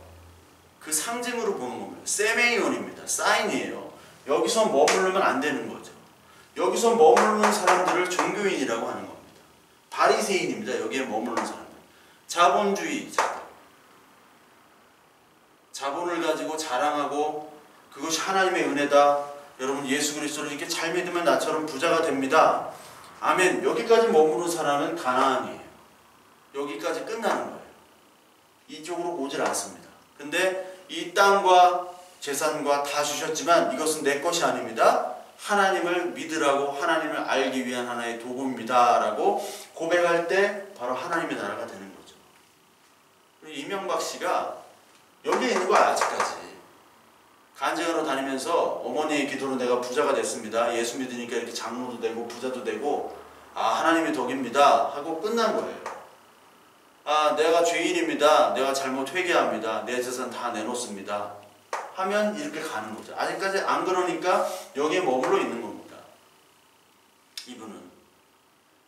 그 상징으로 보는 겁니다. 세메이온입니다. 사인이에요. 여기서 머무르면 안 되는 거죠. 여기서 머무르는 사람들을 종교인이라고 하는 겁니다. 바리새인입니다. 여기에 머무르는 사람들. 자본주의자. 자본을 가지고 자랑하고 그것이 하나님의 은혜다. 여러분 예수 그리스도를 이렇게 잘 믿으면 나처럼 부자가 됩니다. 아멘. 여기까지 머무르는 사람은 가나안이에요. 여기까지 끝나는 거예요. 이쪽으로 오질 않습니다. 근데 이 땅과 재산과 다 주셨지만 이것은 내 것이 아닙니다. 하나님을 믿으라고 하나님을 알기 위한 하나의 도구입니다. 라고 고백할 때 바로 하나님의 나라가 되는 거죠. 이명박 씨가 여기에 있는 거야 아직까지. 간증하러 다니면서 어머니의 기도로 내가 부자가 됐습니다. 예수 믿으니까 이렇게 장로도 되고 부자도 되고 하나님의 덕입니다. 하고 끝난 거예요. 내가 죄인입니다. 내가 잘못 회개합니다. 내 재산 다 내놓습니다. 하면 이렇게 가는 거죠. 아직까지 안 그러니까 여기에 머물러 있는 겁니다. 이분은.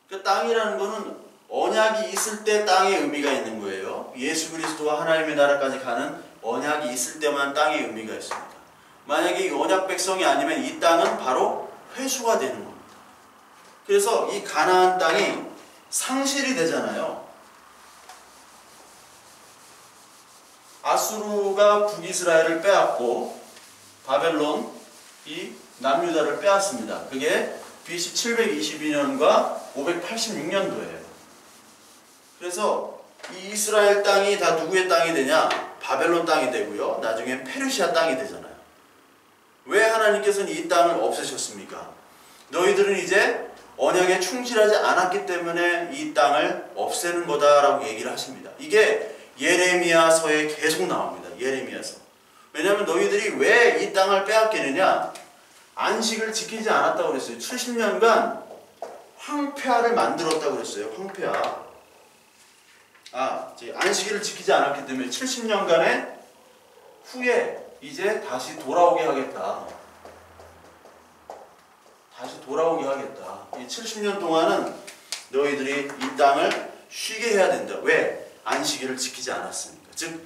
그 땅이라는 거는 언약이 있을 때 땅의 의미가 있는 거예요. 예수 그리스도와 하나님의 나라까지 가는 언약이 있을 때만 땅의 의미가 있습니다. 만약에 이 언약 백성이 아니면 이 땅은 바로 회수가 되는 겁니다. 그래서 이 가나안 땅이 상실이 되잖아요. 아수르가 북이스라엘을 빼앗고 바벨론 이 남유다를 빼앗습니다. 그게 BC 722년과 586년도예요. 그래서 이 이스라엘 땅이 다 누구의 땅이 되냐? 바벨론 땅이 되고요. 나중에 페르시아 땅이 되잖아요. 왜 하나님께서는 이 땅을 없애셨습니까? 너희들은 이제 언약에 충실하지 않았기 때문에 이 땅을 없애는 거다라고 얘기를 하십니다. 이게 예레미야서에 계속 나옵니다. 예레미야서. 왜냐하면 너희들이 왜 이 땅을 빼앗기느냐? 안식을 지키지 않았다고 그랬어요. 70년간 황폐화를 만들었다고 그랬어요. 황폐화. 안식일을 지키지 않았기 때문에 70년간의 후에 이제 다시 돌아오게 하겠다. 다시 돌아오게 하겠다. 이 70년 동안은 너희들이 이 땅을 쉬게 해야 된다. 왜? 안식일을 지키지 않았으니까. 즉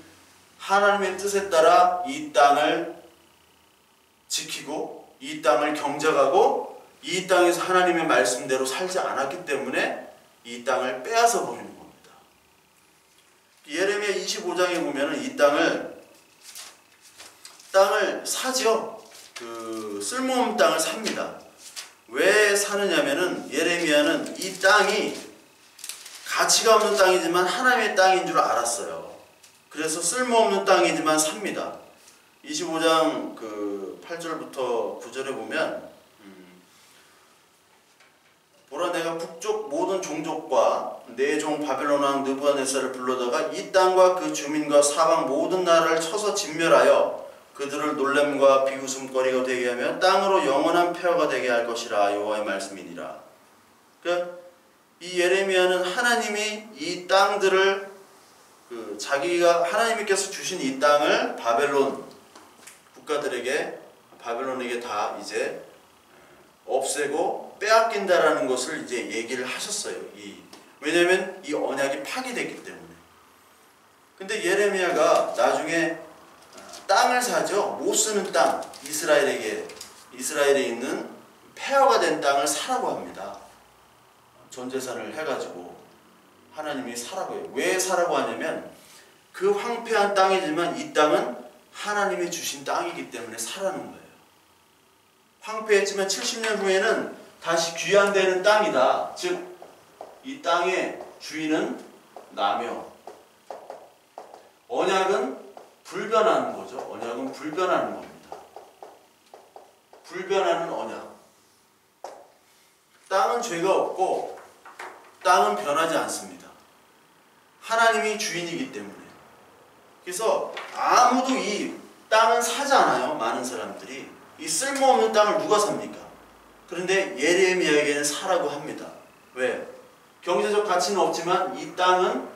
하나님의 뜻에 따라 이 땅을 지키고 이 땅을 경작하고 이 땅에서 하나님의 말씀대로 살지 않았기 때문에 이 땅을 빼앗아 버리는 겁니다. 예레미야 25장에 보면은 이 땅을 사죠. 그 쓸모없는 땅을 삽니다. 왜 사느냐면은 예레미야는 이 땅이 가치가 없는 땅이지만 하나님의 땅인 줄 알았어요. 그래서 쓸모없는 땅이지만 삽니다. 25장 그 8절부터 9절에 보면 보라 내가 북쪽 모든 종족과 내 종 바벨론 왕 느부갓네살을 불러다가 이 땅과 그 주민과 사방 모든 나라를 쳐서 진멸하여 그들을 놀램과 비웃음거리가 되게 하며 땅으로 영원한 폐허가 되게 할 것이라 여호와의 말씀이니라. 그러니까 이 예레미야는 하나님이 이 땅들을 자기가 하나님께서 주신 이 땅을 바벨론 국가들에게 바벨론에게 다 이제 없애고 빼앗긴다라는 것을 이제 얘기를 하셨어요. 왜냐하면 이 언약이 파기됐기 때문에. 근데 예레미야가 나중에 땅을 사죠. 못 쓰는 땅, 이스라엘에 있는 폐허가 된 땅을 사라고 합니다. 전 재산을 해가지고 하나님이 사라고 해요. 왜 사라고 하냐면 그 황폐한 땅이지만 이 땅은 하나님이 주신 땅이기 때문에 사라는 거예요. 황폐했지만 70년 후에는 다시 귀환되는 땅이다. 즉 이 땅의 주인은 나며 언약은 불변하는 거죠. 언약은 불변하는 겁니다. 불변하는 언약. 땅은 죄가 없고 땅은 변하지 않습니다. 하나님이 주인이기 때문에. 그래서 아무도 이 땅은 사지 않아요. 많은 사람들이. 이 쓸모없는 땅을 누가 삽니까? 그런데 예레미야에게는 사라고 합니다. 왜? 경제적 가치는 없지만 이 땅은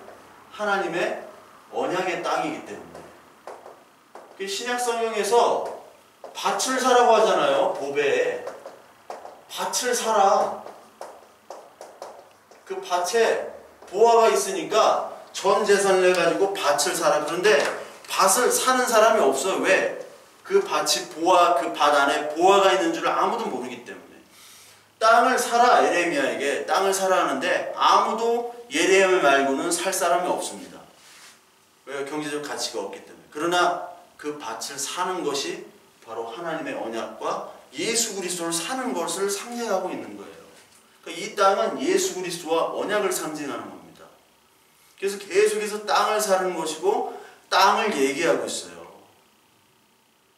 하나님의 언약의 땅이기 때문에. 신약 성경에서 밭을 사라고 하잖아요. 보배에. 밭을 사라. 그 밭에 보화가 있으니까 전 재산을 해가지고 밭을 사라. 그런데 밭을 사는 사람이 없어요. 왜? 그 밭이 그 밭 안에 보화가 있는 줄 아무도 모르기 때문에. 땅을 사라. 예레미야에게 땅을 사라 하는데 아무도 예레미야 말고는 살 사람이 없습니다. 왜? 경제적 가치가 없기 때문에. 그러나 그 밭을 사는 것이 바로 하나님의 언약과 예수 그리스도를 사는 것을 상징하고 있는 거예요. 그러니까 이 땅은 예수 그리스도와 언약을 상징하는 겁니다. 그래서 계속해서 땅을 사는 것이고 땅을 얘기하고 있어요.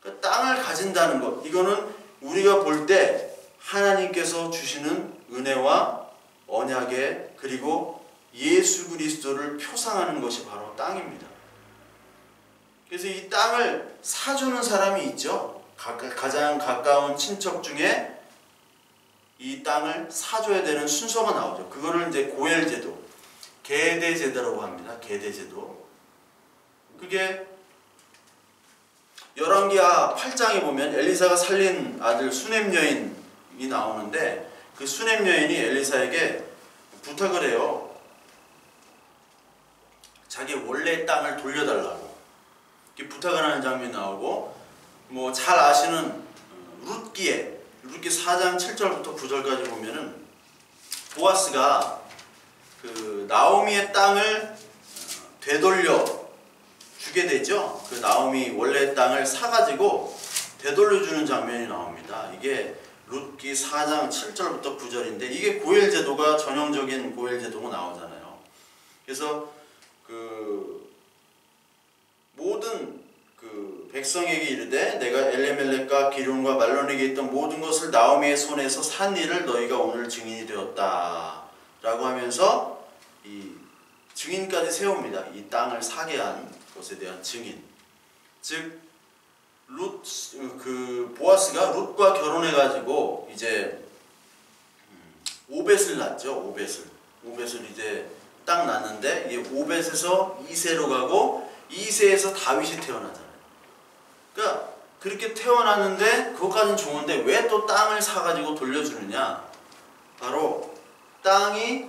그러니까 땅을 가진다는 것, 이거는 우리가 볼 때 하나님께서 주시는 은혜와 언약에 그리고 예수 그리스도를 표상하는 것이 바로 땅입니다. 그래서 이 땅을 사주는 사람이 있죠. 가장 가까운 친척 중에 이 땅을 사줘야 되는 순서가 나오죠. 그거를 이제 고엘제도, 계대제도라고 합니다. 계대제도. 그게 열왕기하 8장에 보면 엘리사가 살린 아들 수넴 여인이 나오는데 그 수넴 여인이 엘리사에게 부탁을 해요. 자기 원래 땅을 돌려달라고. 이렇게 부탁을 하는 장면이 나오고, 뭐 잘 아시는 룻기 4장 7절부터 9절까지 보면은 보아스가 그 나오미의 땅을 되돌려 주게 되죠. 그 나오미 원래 땅을 사가지고 되돌려 주는 장면이 나옵니다. 이게 룻기 4장 7절부터 9절인데, 이게 고엘 제도가 전형적인 고엘 제도가 나오잖아요. 그래서 그 모든 그 백성에게 이르되 내가 엘레멜렉과 기럐과 말론에게 있던 모든 것을 나오미의 손에서 산 일을 너희가 오늘 증인이 되었다 라고 하면서 이 증인까지 세웁니다. 이 땅을 사게 한 것에 대한 증인. 즉 보아스가 룻과 결혼해가지고 이제 오벳을 낳죠. 오벳을 이제 딱 낳는데, 이 오벳에서 이세로 가고 이세에서 다윗이 태어나잖아요. 그러니까 그렇게 태어났는데 그것까지는 좋은데 왜 또 땅을 사가지고 돌려주느냐? 바로 땅이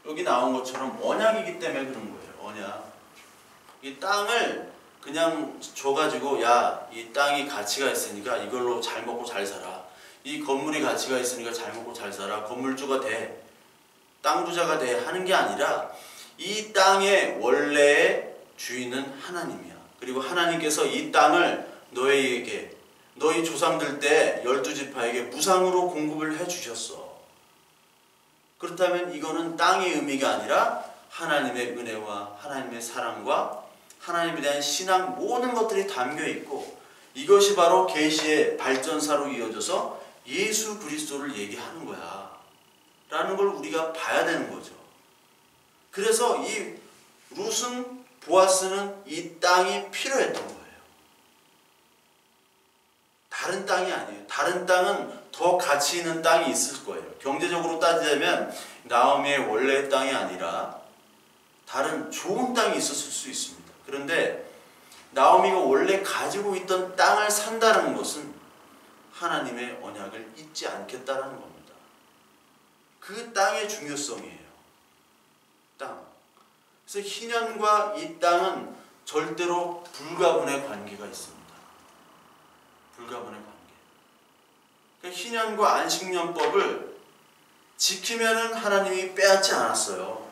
여기 나온 것처럼 언약이기 때문에 그런 거예요. 언약. 이 땅을 그냥 줘가지고 야, 이 땅이 가치가 있으니까 이걸로 잘 먹고 잘 살아. 이 건물이 가치가 있으니까 잘 먹고 잘 살아. 건물주가 돼. 땅 부자가 돼. 하는 게 아니라 이 땅의 원래의 주인은 하나님이야. 그리고 하나님께서 이 땅을 너희에게, 너희 조상들 때 12지파에게 무상으로 공급을 해주셨어. 그렇다면 이거는 땅의 의미가 아니라 하나님의 은혜와 하나님의 사랑과 하나님에 대한 신앙, 모든 것들이 담겨 있고, 이것이 바로 계시의 발전사로 이어져서 예수 그리스도를 얘기하는 거야 라는 걸 우리가 봐야 되는 거죠. 그래서 이 룻은, 보아스는 이 땅이 필요했던 거예요. 다른 땅이 아니에요. 다른 땅은 더 가치 있는 땅이 있을 거예요. 경제적으로 따지자면 나오미의 원래의 땅이 아니라 다른 좋은 땅이 있었을 수 있습니다. 그런데 나오미가 원래 가지고 있던 땅을 산다는 것은 하나님의 언약을 잊지 않겠다라는 겁니다. 그 땅의 중요성이에요. 땅. 그래서 희년과 이 땅은 절대로 불가분의 관계가 있습니다. 불가분의 관계. 그러니까 희년과 안식년법을 지키면은 하나님이 빼앗지 않았어요.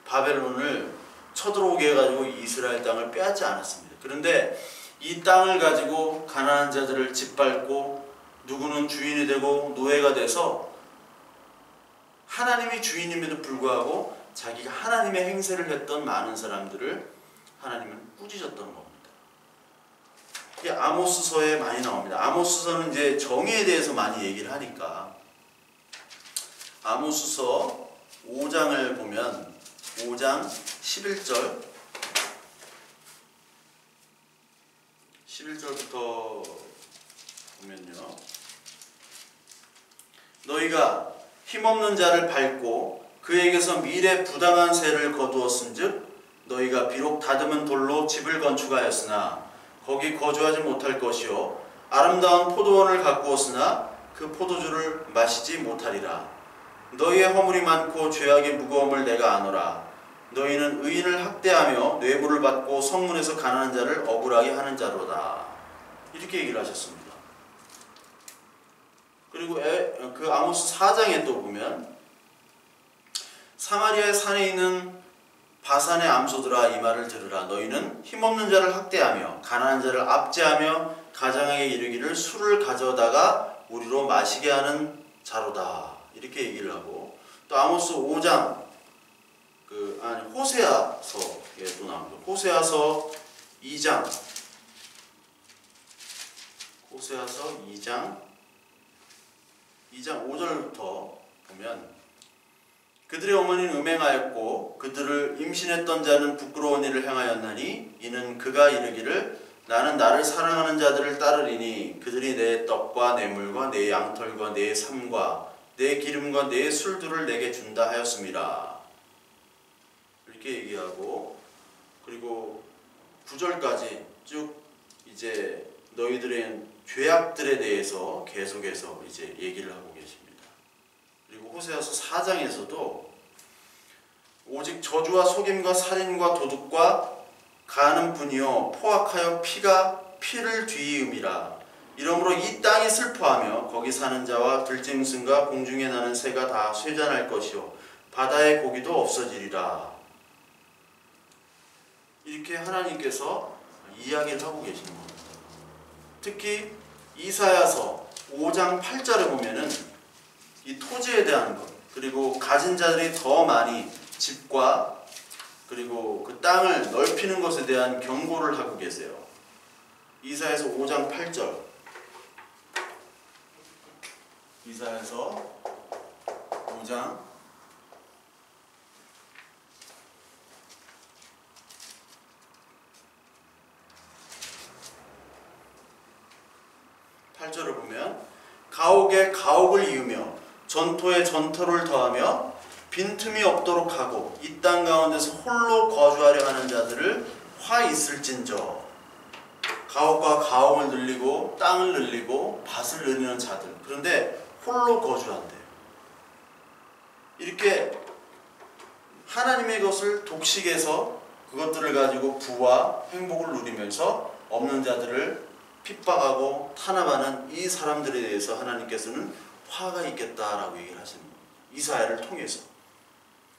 바벨론을 쳐들어오게 해가지고 이스라엘 땅을 빼앗지 않았습니다. 그런데 이 땅을 가지고 가난한 자들을 짓밟고 누구는 주인이 되고 노예가 돼서 하나님이 주인임에도 불구하고 자기가 하나님의 행세를 했던 많은 사람들을 하나님은 꾸짖었던 겁니다. 이게 아모스서에 많이 나옵니다. 아모스서는 이제 정의에 대해서 많이 얘기를 하니까 아모스서 5장을 보면 5장 11절부터 보면요. 너희가 힘없는 자를 밟고 그에게서 미래 부당한 세를 거두었은즉 너희가 비록 다듬은 돌로 집을 건축하였으나 거기 거주하지 못할 것이요 아름다운 포도원을 가꾸었으나 그 포도주를 마시지 못하리라. 너희의 허물이 많고 죄악의 무거움을 내가 아노라. 너희는 의인을 학대하며 뇌물을 받고 성문에서 가난한 자를 억울하게 하는 자로다. 이렇게 얘기를 하셨습니다. 그리고 그 아모스 4장에 또 보면 사마리아의 산에 있는 바산의 암소들아 이 말을 들으라. 너희는 힘없는 자를 학대하며 가난한 자를 압제하며 가장에게 이르기를 술을 가져다가 우리로 마시게 하는 자로다. 이렇게 얘기를 하고, 또 아모스 5장 호세아서에 또 나옵니다. 호세아서 2장 5절부터 보면 그들의 어머니는 음행하였고 그들을 임신했던 자는 부끄러운 일을 행하였나니 이는 그가 이르기를 나는 나를 사랑하는 자들을 따르리니 그들이 내 떡과 내 물과 내 양털과 내 삶과 내 기름과 내 술들을 내게 준다 하였습니다. 이렇게 얘기하고, 그리고 9절까지 쭉 이제 너희들의 죄악들에 대해서 계속해서 이제 얘기를 하고 계십니다. 그리고 호세아서 4장에서도 오직 저주와 속임과 살인과 도둑과 가는 분이요 포악하여 피를 뒤이음이라. 이러므로 이 땅이 슬퍼하며 거기 사는 자와 들짐승과 공중에 나는 새가 다 쇠잔할 것이요 바다의 고기도 없어지리라. 이렇게 하나님께서 이야기를 하고 계시는 겁니다. 특히 이사야서 5장 8절에 보면은 이 토지에 대한 것, 그리고 가진 자들이 더 많이 집과 그리고 그 땅을 넓히는 것에 대한 경고를 하고 계세요. 이사야서 5장 8절. 이사야서 5장 8절을 보면 가옥에 가옥을 이으며 전토에 전토를 더하며 빈틈이 없도록 하고 이 땅 가운데서 홀로 거주하려 하는 자들을 화 있을진저. 가옥과 가옥을 늘리고 땅을 늘리고 밭을 늘리는 자들, 그런데 홀로 거주한대요. 이렇게 하나님의 것을 독식해서 그것들을 가지고 부와 행복을 누리면서 없는 자들을 핍박하고 탄압하는 이 사람들에 대해서 하나님께서는 화가 있겠다라고 얘기를 하시는 거예요. 이사야를 통해서.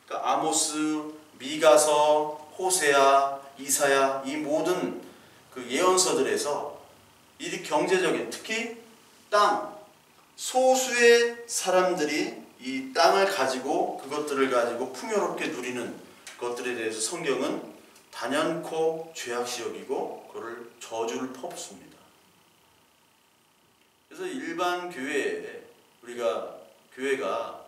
그러니까 아모스, 미가서, 호세아, 이사야, 이 모든 그 예언서들에서 이 경제적인, 특히 땅, 소수의 사람들이 이 땅을 가지고 그것들을 가지고 풍요롭게 누리는 것들에 대해서 성경은 단연코 죄악시 여기고 그를 저주를 퍼붓습니다. 그래서 일반 교회에 우리가 교회가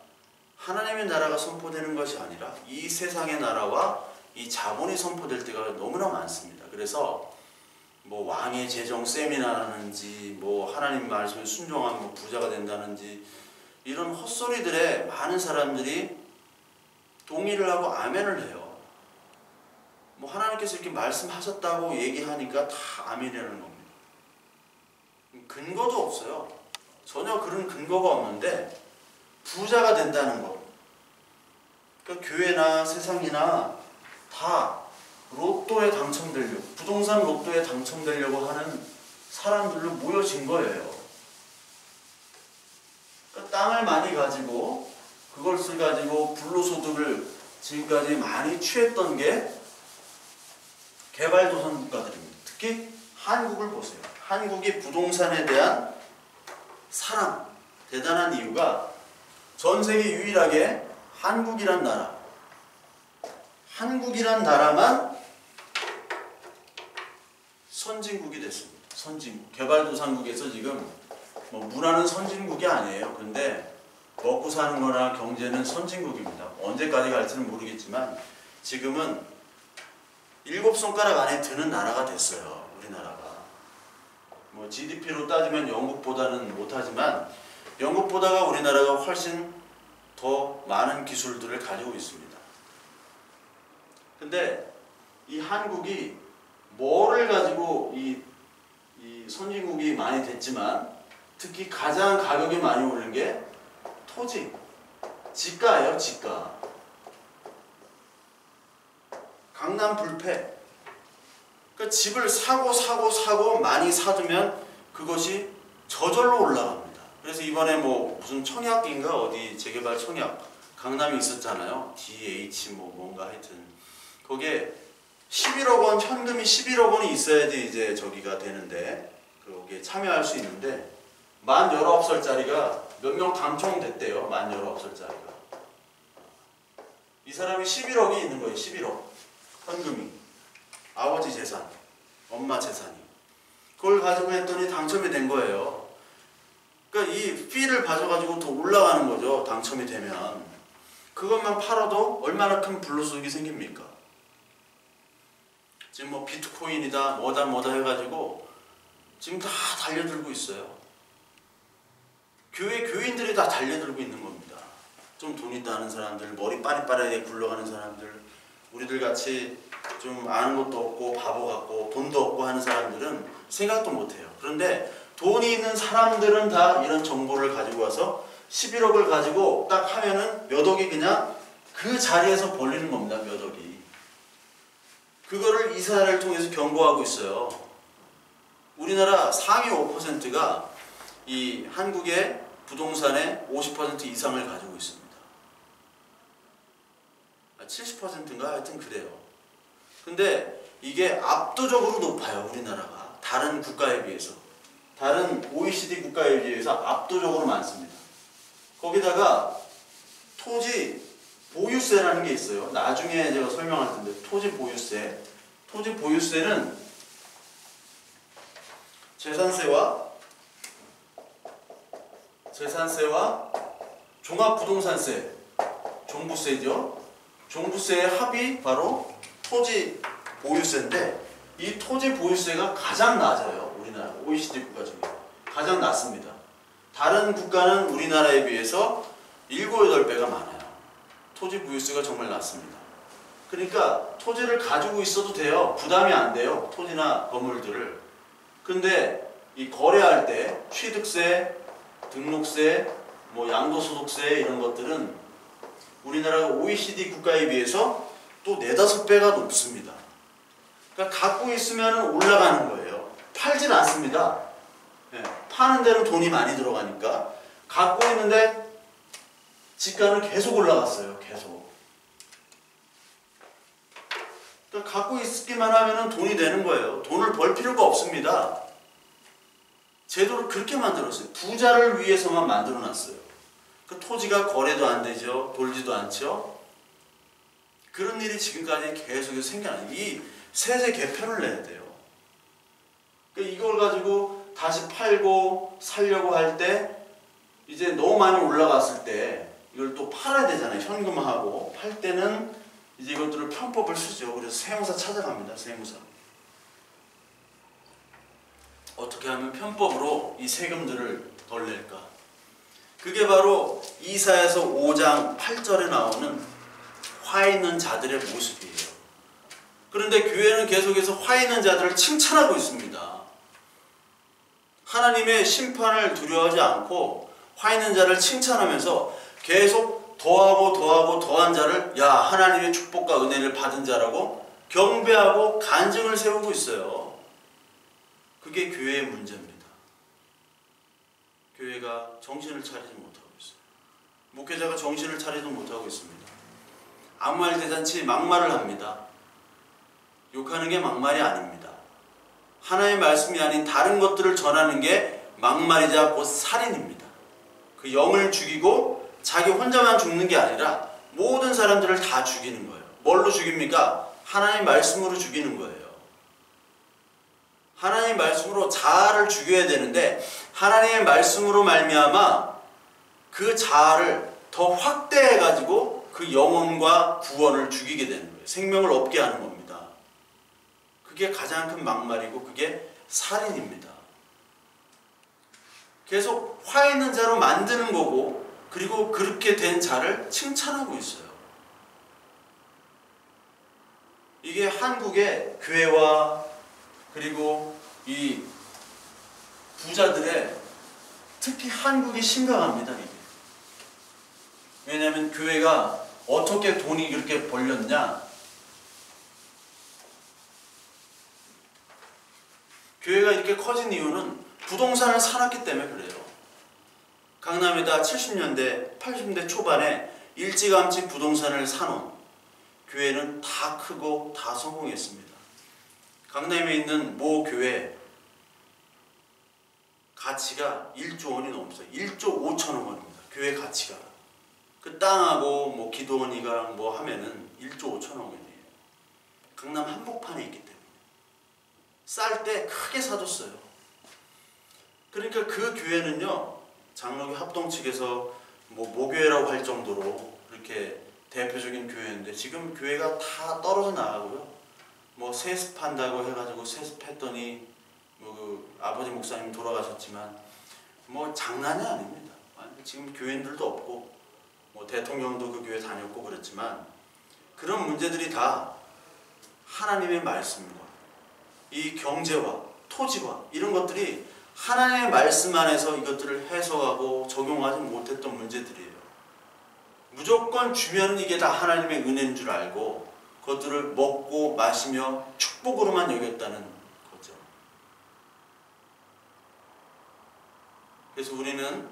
하나님의 나라가 선포되는 것이 아니라 이 세상의 나라와 이 자본이 선포될 때가 너무나 많습니다. 그래서 뭐 왕의 재정 세미나라는지 뭐 하나님 말씀에 순종하면 뭐 부자가 된다는지 이런 헛소리들에 많은 사람들이 동의를 하고 아멘을 해요. 뭐 하나님께서 이렇게 말씀하셨다고 얘기하니까 다 아멘이라는 겁니다. 근거도 없어요. 전혀 그런 근거가 없는데 부자가 된다는 것. 그러니까 교회나 세상이나 다 로또에 당첨되려고, 부동산 로또에 당첨되려고 하는 사람들로 모여진 거예요. 그러니까 땅을 많이 가지고 그것을 가지고 불로소득을 지금까지 많이 취했던 게 개발도상 국가들입니다. 특히 한국을 보세요. 한국이 부동산에 대한 사랑, 대단한 이유가 전 세계 유일하게 한국이란 나라만 선진국이 됐습니다. 선진국. 개발도상국에서 지금 뭐 문화는 선진국이 아니에요. 근데 먹고 사는 거나 경제는 선진국입니다. 언제까지 갈지는 모르겠지만 지금은 7손가락 안에 드는 나라가 됐어요. 우리나라가. 뭐 GDP로 따지면 영국보다는 못하지만 영국보다가 우리나라가 훨씬 더 많은 기술들을 가지고 있습니다. 근데 이 한국이 뭐를 가지고 이 선진국이 많이 됐지만 특히 가장 가격이 많이 오른 게 토지, 지가예요. 지가. 강남 불패. 그러니까 집을 사고 많이 사두면 그것이 저절로 올라갑니다. 그래서 이번에 뭐 무슨 청약인가 어디 재개발 청약 강남에 있었잖아요. DH 뭐 뭔가 하여튼 거기에 11억 원 현금이 11억 원이 있어야지 이제 저기가 되는데 거기에 참여할 수 있는데 만 19살짜리가 몇 명 당첨됐대요. 만 19살짜리가. 이 사람이 11억이 있는 거예요. 11억 현금이. 아버지 재산, 엄마 재산이. 그걸 가지고 했더니 당첨이 된 거예요. 그러니까 이 피를 봐줘가지고 더 올라가는 거죠. 당첨이 되면. 그것만 팔아도 얼마나 큰 불로소득이 생깁니까? 지금 뭐 비트코인이다 뭐다 해가지고 지금 다 달려들고 있어요. 교인들이 다 달려들고 있는 겁니다. 좀 돈 있다는 사람들, 머리 빠릿빠릿하게 굴러가는 사람들, 우리들 같이 좀 아는 것도 없고 바보 같고 돈도 없고 하는 사람들은 생각도 못해요. 그런데 돈이 있는 사람들은 다 이런 정보를 가지고 와서 11억을 가지고 딱 하면은 몇 억이 그냥 그 자리에서 벌리는 겁니다. 몇 억이. 그거를 이사야를 통해서 경고하고 있어요. 우리나라 상위 5%가 이 한국의 부동산의 50% 이상을 가지고 있습니다. 70%인가 하여튼 그래요. 근데 이게 압도적으로 높아요. 우리나라가 다른 국가에 비해서, 다른 OECD 국가에 비해서 압도적으로 많습니다. 거기다가 토지 보유세라는 게 있어요. 나중에 제가 설명할 텐데, 토지 보유세. 토지 보유세는 재산세와 종합부동산세, 종부세죠. 종부세의 합이 바로 토지 보유세인데, 이 토지 보유세가 가장 낮아요. 우리나라 OECD 국가 중에 가장 낮습니다. 다른 국가는 우리나라에 비해서 7, 8배가 많아요. 토지 보유세가 정말 낮습니다. 그러니까 토지를 가지고 있어도 돼요. 부담이 안 돼요. 토지나 건물들을. 근데 이 거래할 때 취득세, 등록세, 뭐 양도소득세 이런 것들은 우리나라가 OECD 국가에 비해서 또 4, 5배가 높습니다. 그러니까 갖고 있으면 올라가는 거예요. 팔진 않습니다. 네, 파는 데는 돈이 많이 들어가니까. 갖고 있는데 집가는 계속 올라갔어요. 계속. 그러니까 갖고 있기만 하면 돈이 되는 거예요. 돈을 벌 필요가 없습니다. 제도를 그렇게 만들었어요. 부자를 위해서만 만들어놨어요. 그 토지가 거래도 안 되죠. 돌지도 않죠. 그런 일이 지금까지 계속해서 생겨나요. 이 세제 개편을 내야 돼요. 그러니까 이걸 가지고 다시 팔고 살려고 할 때 이제 너무 많이 올라갔을 때 이걸 또 팔아야 되잖아요. 현금화하고 팔 때는 이제 이것들을 편법을 쓰죠. 그래서 세무사 찾아갑니다. 세무사. 어떻게 하면 편법으로 이 세금들을 덜 낼까? 그게 바로 이사야서 5장 8절에 나오는 화 있는 자들의 모습이에요. 그런데 교회는 계속해서 화 있는 자들을 칭찬하고 있습니다. 하나님의 심판을 두려워하지 않고 화 있는 자를 칭찬하면서 계속 더하고 더한 자를 야 하나님의 축복과 은혜를 받은 자라고 경배하고 간증을 세우고 있어요. 그게 교회의 문제입니다. 교회가 정신을 차리지 못하고 있어요. 목회자가 정신을 차리지 못하고 있습니다. 아무 말 대잔치 막말을 합니다. 욕하는 게 막말이 아닙니다. 하나의 말씀이 아닌 다른 것들을 전하는 게 막말이자 곧 살인입니다. 그 영을 죽이고 자기 혼자만 죽는 게 아니라 모든 사람들을 다 죽이는 거예요. 뭘로 죽입니까? 하나님의 말씀으로 죽이는 거예요. 하나님의 말씀으로 자아를 죽여야 되는데 하나님의 말씀으로 말미암아 그 자아를 더 확대해가지고 그 영혼과 구원을 죽이게 되는 거예요. 생명을 없게 하는 겁니다. 그게 가장 큰 막말이고 그게 살인입니다. 계속 화 있는 자로 만드는 거고 그리고 그렇게 된 자를 칭찬하고 있어요. 이게 한국의 교회와 그리고 이 부자들의 특히 한국이 심각합니다. 이게. 왜냐하면 교회가 어떻게 돈이 그렇게 벌렸냐? 교회가 이렇게 커진 이유는 부동산을 사놨기 때문에 그래요. 강남에다 70년대, 80년대 초반에 일찌감치 부동산을 사놓은 교회는 다 크고 다 성공했습니다. 강남에 있는 모 교회 가치가 1조 원이 넘었어요. 1조 5천억 원입니다. 교회 가치가. 그 땅하고 뭐 기도원이랑 뭐 하면은 1조 5천억 원이에요. 강남 한복판에 있기 때문에. 쌀 때 크게 사줬어요. 그러니까 그 교회는요, 장로교 합동 측에서 뭐 모교회라고 할 정도로 그렇게 대표적인 교회인데 지금 교회가 다 떨어져 나가고요. 뭐 세습한다고 해가지고 세습했더니 뭐 그 아버지 목사님 돌아가셨지만 뭐 장난이 아닙니다. 지금 교인들도 없고 뭐 대통령도 그 교회 다녔고 그랬지만 그런 문제들이 다 하나님의 말씀과 이 경제와 토지와 이런 것들이 하나님의 말씀 안에서 이것들을 해석하고 적용하지 못했던 문제들이에요. 무조건 주면은 이게 다 하나님의 은혜인 줄 알고 그것들을 먹고 마시며 축복으로만 여겼다는 거죠. 그래서 우리는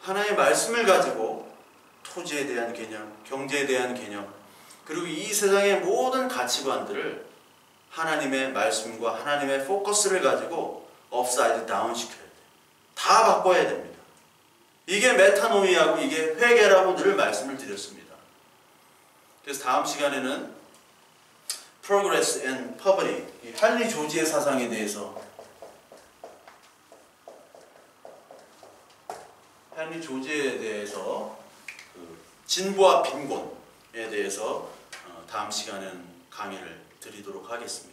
하나님의 말씀을 가지고 토지에 대한 개념, 경제에 대한 개념, 그리고 이 세상의 모든 가치관들을 하나님의 말씀과 하나님의 포커스를 가지고 업사이드 다운 시켜야 돼요. 다 바꿔야 됩니다. 이게 메타노이하고 이게 회개라고 늘 말씀을 드렸습니다. 그래서 다음 시간에는 Progress and Poverty, 이 할리 조지의 사상에 대해서 할리 조지에 대해서 진보와 빈곤에 대해서 다음 시간에는 강의를 드리도록 하겠습니다.